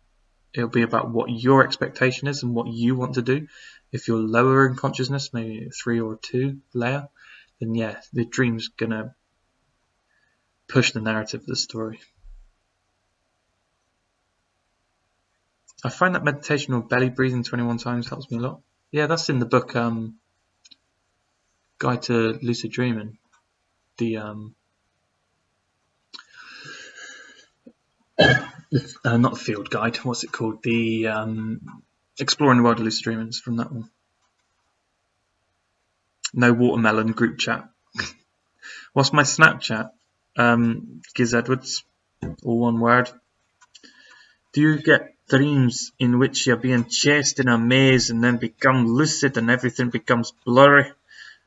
it'll be about what your expectation is and what you want to do. If you're lower in consciousness, maybe 3 or 2 layer, then yeah, the dream's gonna push the narrative of the story. I find that meditation or belly breathing 21 times helps me a lot. Yeah, that's in the book Guide to Lucid Dreaming. The not the field guide. What's it called? The Exploring the World of Lucid Dreaming is from that one. No watermelon group chat. What's my Snapchat? Giz Edwards, all one word. Do you get dreams in which you're being chased in a maze and then become lucid and everything becomes blurry?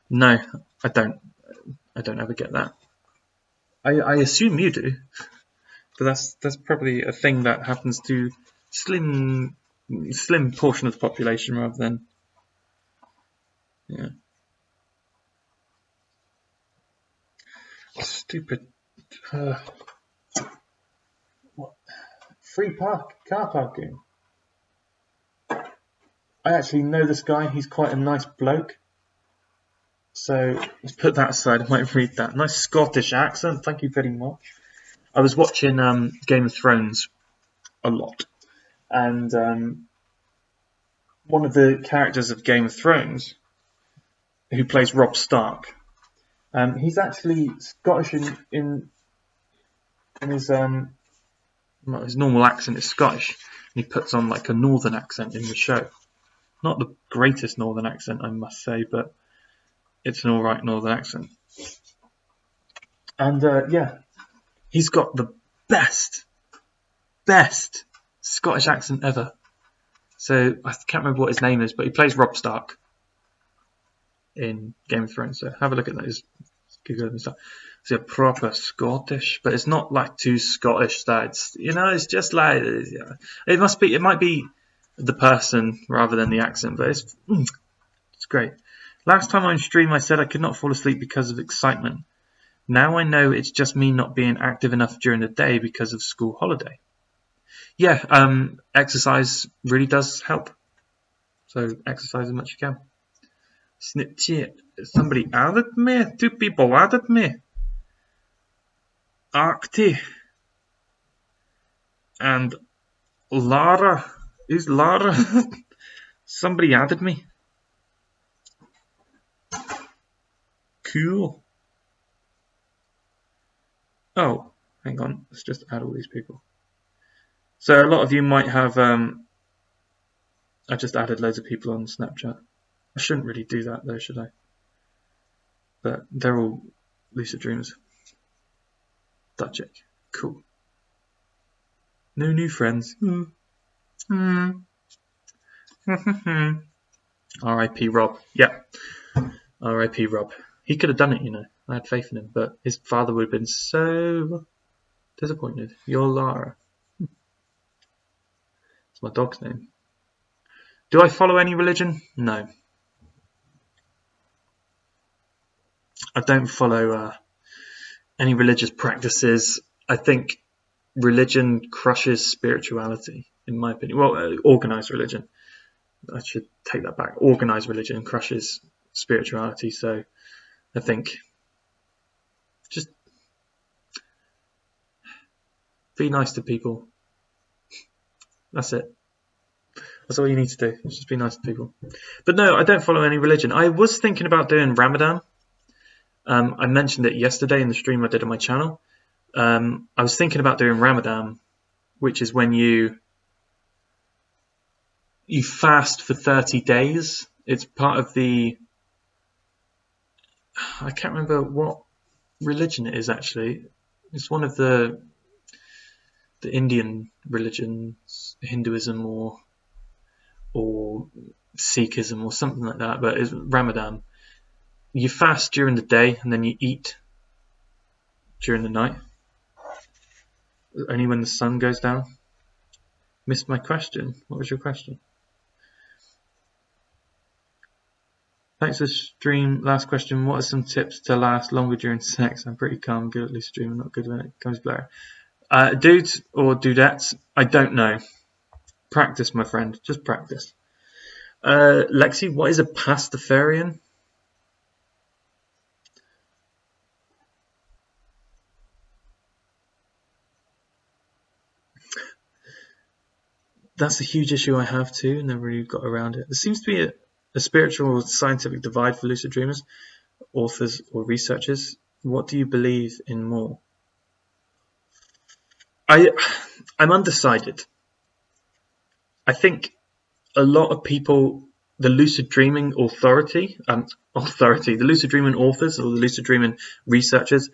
No, I don't. I don't ever get that. I assume you do, but that's probably a thing that happens to slim portion of the population rather than yeah. Stupid. What? Free car parking. I actually know this guy. He's quite a nice bloke. So let's put that aside. I might read that. Nice Scottish accent. Thank you very much. I was watching Game of Thrones a lot, and one of the characters of Game of Thrones, who plays Robb Stark, he's actually Scottish in his normal accent is Scottish, and he puts on like a northern accent in the show. Not the greatest northern accent, I must say, but it's an alright northern accent. And yeah, he's got the best Scottish accent ever. So I can't remember what his name is, but he plays Robb Stark in Game of Thrones. So have a look at that. Just Google and stuff. It's a proper Scottish, but it's not like too Scottish that it's just like it might be the person rather than the accent, but it's great. Last time on stream I said I could not fall asleep because of excitement. Now I know it's just me not being active enough during the day because of school holiday. Yeah, exercise really does help. So exercise as much as you can. Snitch. Somebody added me. 2 people added me. Arcti and Lara. Who's Lara? Somebody added me. Cool. Oh, hang on. Let's just add all these people. So a lot of you might have. I just added loads of people on Snapchat. I shouldn't really do that though, should I? But they're all Lucid Dreamers. That chick. Cool. No new friends. R.I.P. Robb. Yeah. R.I.P. Robb. He could have done it, you know. I had faith in him, but his father would have been so disappointed. You're Lara. It's my dog's name. Do I follow any religion? No. I don't follow any religious practices. I think religion crushes spirituality, in my opinion. Well, organized religion. I should take that back. Organized religion crushes spirituality. So I think just be nice to people. That's it. That's all you need to do. Just be nice to people. But no, I don't follow any religion. I was thinking about doing Ramadan. I mentioned it yesterday in the stream I did on my channel. I was thinking about doing Ramadan, which is when you fast for 30 days. It's part of the... I can't remember what religion it is, actually. It's one of the Indian religions, Hinduism or Sikhism or something like that, but it's Ramadan. You fast during the day and then you eat during the night, only when the sun goes down. Missed my question. What was your question? Thanks for the stream. Last question. What are some tips to last longer during sex? I'm pretty calm, good at lucid dreaming, not good when it comes blurry. Dudes or dudettes? I don't know. Practice, my friend. Just practice. Lexi, what is a Pastafarian? That's a huge issue I have too. Never really got around it. There seems to be a spiritual or scientific divide for lucid dreamers, authors or researchers. What do you believe in more? I'm undecided. I think a lot of people, the lucid dreaming the lucid dreaming authors or the lucid dreaming researchers,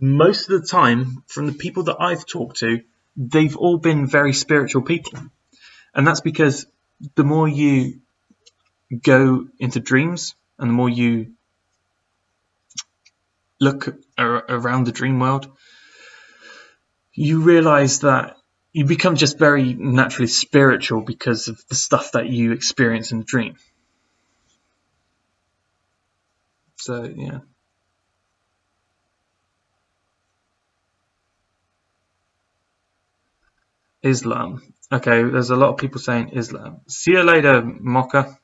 most of the time, from the people that I've talked to, they've all been very spiritual people. And that's because the more you go into dreams and the more you look around the dream world, you realize that you become just very naturally spiritual because of the stuff that you experience in the dream. So, yeah. Islam. Okay, there's a lot of people saying Islam. See you later, Mocha.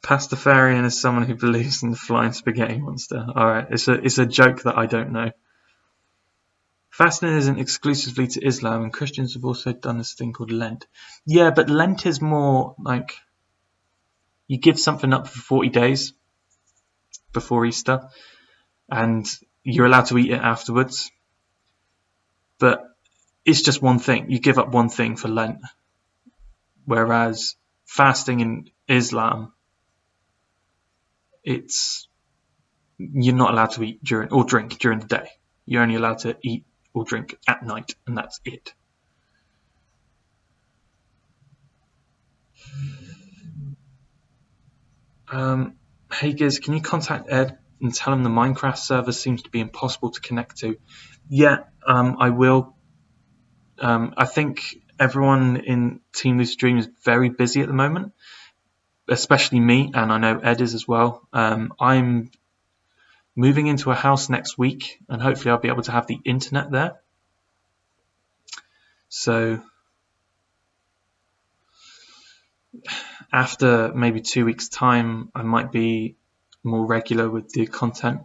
Pastafarian is someone who believes in the flying spaghetti monster. Alright, it's a joke that I don't know. Fasting isn't exclusively to Islam, and Christians have also done this thing called Lent. Yeah, but Lent is more like you give something up for 40 days before Easter, and you're allowed to eat it afterwards. But it's just one thing. You give up one thing for Lent. Whereas fasting in Islam, you're not allowed to eat during or drink during the day. You're only allowed to eat or drink at night, and that's it. Hey Giz, can you contact Ed and tell him the Minecraft server seems to be impossible to connect to? Yeah, I will. I think everyone in Team Lucid Dream is very busy at the moment. especially me, and I know Ed is as well. I'm moving into a house next week, and hopefully I'll be able to have the internet there. So after maybe 2 weeks' time, I might be more regular with the content,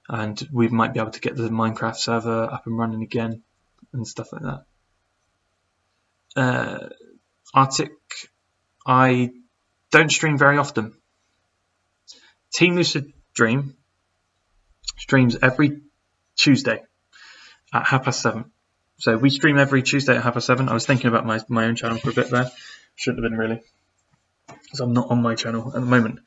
and we might be able to get the Minecraft server up and running again and stuff like that. Arctic, I don't stream very often. Team Lucid Dream streams every Tuesday at 7:30. So we stream every Tuesday at 7:30. I was thinking about my own channel for a bit there. Shouldn't have been really, because I'm not on my channel at the moment.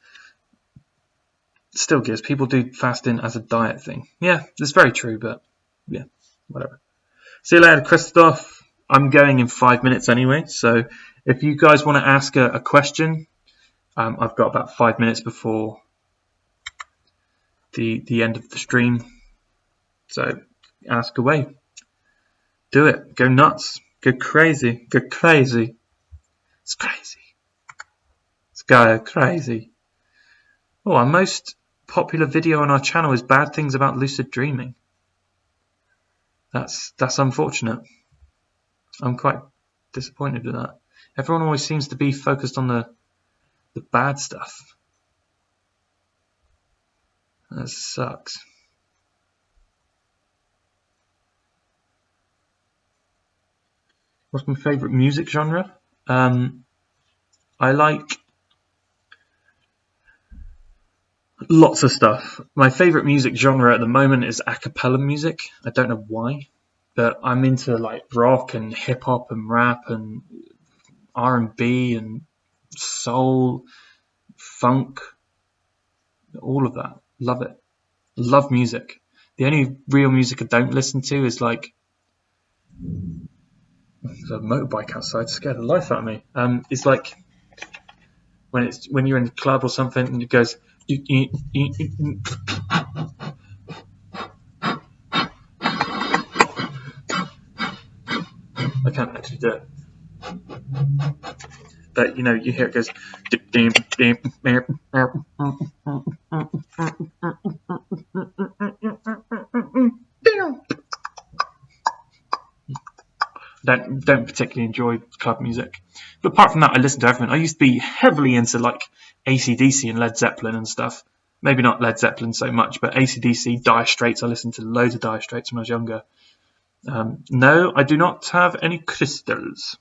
Still, Giz, people do fasting as a diet thing. Yeah, it's very true, but yeah, whatever. See you later, Christoph. I'm going in 5 minutes anyway, so if you guys want to ask a question, I've got about 5 minutes before the end of the stream. So ask away. Do it. Go nuts. Go crazy. Go crazy. It's crazy. Let's go crazy. Oh, our most popular video on our channel is bad things about lucid dreaming. That's unfortunate. I'm quite disappointed with that. Everyone always seems to be focused on the bad stuff. That sucks. What's my favourite music genre? I like lots of stuff. My favourite music genre at the moment is a cappella music. I don't know why, but I'm into like rock and hip hop and rap and R&B and soul, funk, all of that. Love it. Love music. The only real music I don't listen to is like, there's a motorbike outside, scared the life out of me. It's like when you're in a club or something and it goes. I can't actually do it, but you hear it goes. Don't particularly enjoy club music, but apart from that, I listen to everything. I used to be heavily into like AC/DC and Led Zeppelin and stuff. Maybe not Led Zeppelin so much, but AC/DC, Dire Straits. I listened to loads of Dire Straits when I was younger. No, I do not have any crystals.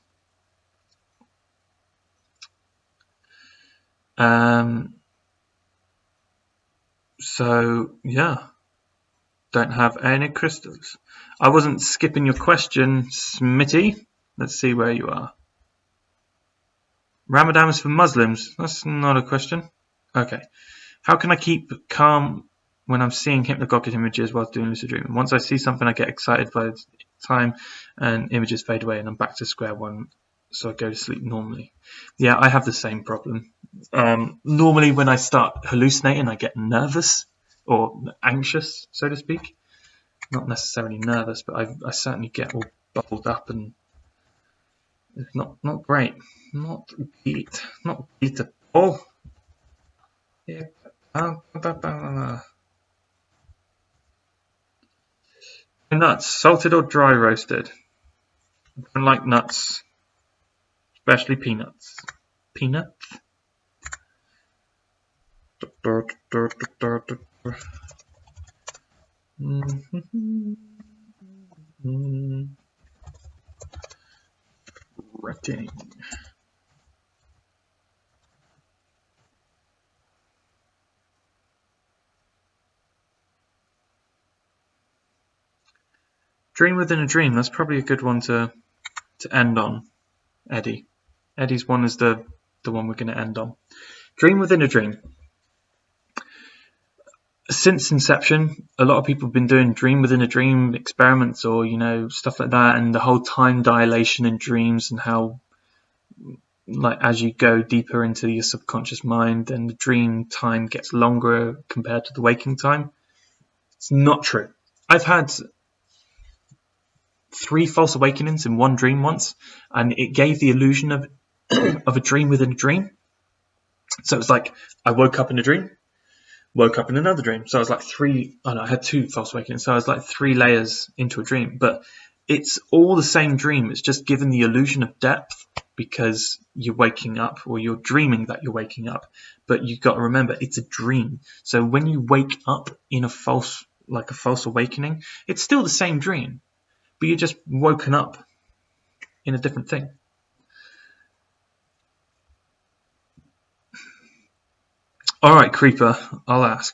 So yeah, don't have any crystals. I wasn't skipping your question, Smitty. Let's see where you are. Ramadan is for Muslims. That's not a question. Okay. How can I keep calm when I'm seeing hypnagogic images while doing lucid dreaming? Once I see something, I get excited by the time and images fade away and I'm back to square one, so I go to sleep normally. Yeah, I have the same problem. Normally when I start hallucinating, I get nervous or anxious, so to speak. Not necessarily nervous, but I certainly get all bubbled up and it's not great. Not great at all. Yeah. Nuts, salted or dry roasted? I don't like nuts, especially peanuts. Peanuts? Rating. Dream within a dream. That's probably a good one to end on, Eddie. Eddie's one is the one we're going to end on. Dream within a dream. Since inception, a lot of people have been doing dream within a dream experiments or, stuff like that, and the whole time dilation in dreams and how, like, as you go deeper into your subconscious mind, then the dream time gets longer compared to the waking time. It's not true. I've had 3 false awakenings in one dream once, and it gave the illusion of a dream within a dream. So it was like I woke up in a dream, woke up in another dream. So I was like I had 2 false awakenings. So I was like 3 layers into a dream. But it's all the same dream. It's just given the illusion of depth because you're waking up, or you're dreaming that you're waking up. But you've got to remember, it's a dream. So when you wake up in a false awakening, it's still the same dream, but you're just woken up in a different thing. All right, Creeper, I'll ask.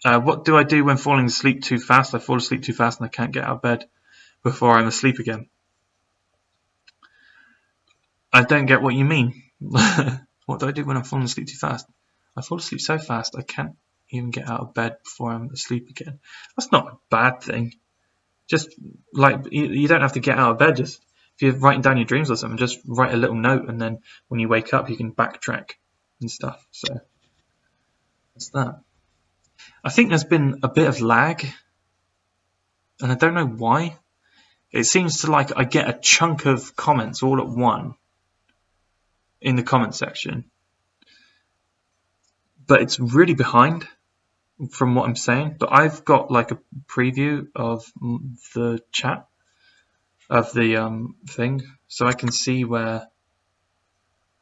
What do I do when falling asleep too fast? I fall asleep too fast and I can't get out of bed before I'm asleep again. I don't get what you mean. What do I do when I'm falling asleep too fast? I fall asleep so fast I can't even get out of bed before I'm asleep again. That's not a bad thing. Just like you don't have to get out of bed. Just if you're writing down your dreams or something, just write a little note, and then when you wake up, you can backtrack and stuff. So that's that. I think there's been a bit of lag, and I don't know why. It seems to I get a chunk of comments all at one in the comment section, but it's really behind from what I'm saying. But I've got like a preview of the chat of the thing, so I can see where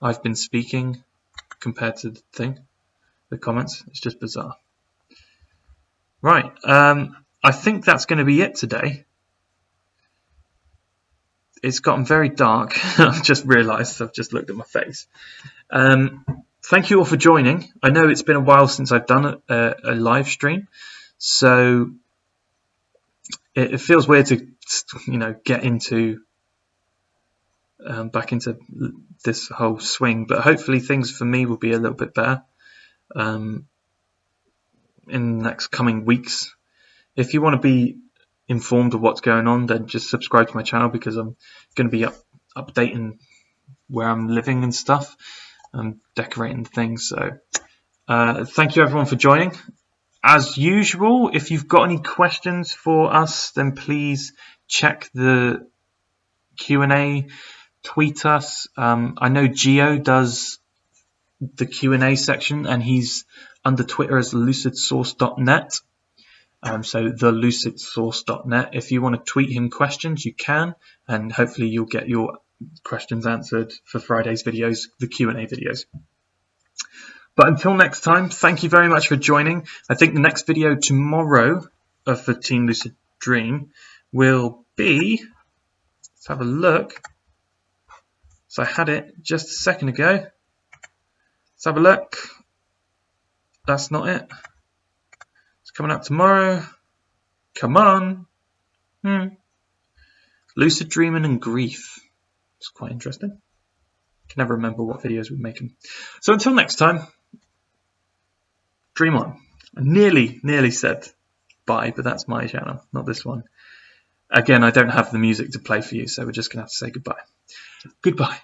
I've been speaking compared to the comments. It's just bizarre. Right, I think that's going to be it today. It's gotten very dark. I've just realised. I've just looked at my face. Thank you all for joining. I know it's been a while since I've done a live stream, so it feels weird to get into back into this whole swing. But hopefully things for me will be a little bit better in the next coming weeks. If you want to be informed of what's going on, then just subscribe to my channel, because I'm going to be updating where I'm living and stuff, and decorating things. So thank you everyone for joining. As usual, if you've got any questions for us, then please check the Q&A, tweet us. I know Geo does the Q&A section, and he's under Twitter as lucidsource.net. So the lucidsource.net. If you want to tweet him questions, you can, and hopefully you'll get your questions answered for Friday's videos, the Q&A videos. But until next time, thank you very much for joining. I think the next video tomorrow for Team Lucid Dream will be, let's have a look. So I had it just a second ago. Let's have a look. That's not it. It's coming up tomorrow. Come on. Lucid Dreaming and Grief. It's quite interesting. I can never remember what videos we're making. So until next time, dream on. I nearly said bye, but that's my channel, not this one. Again, I don't have the music to play for you, so we're just going to have to say goodbye. Goodbye.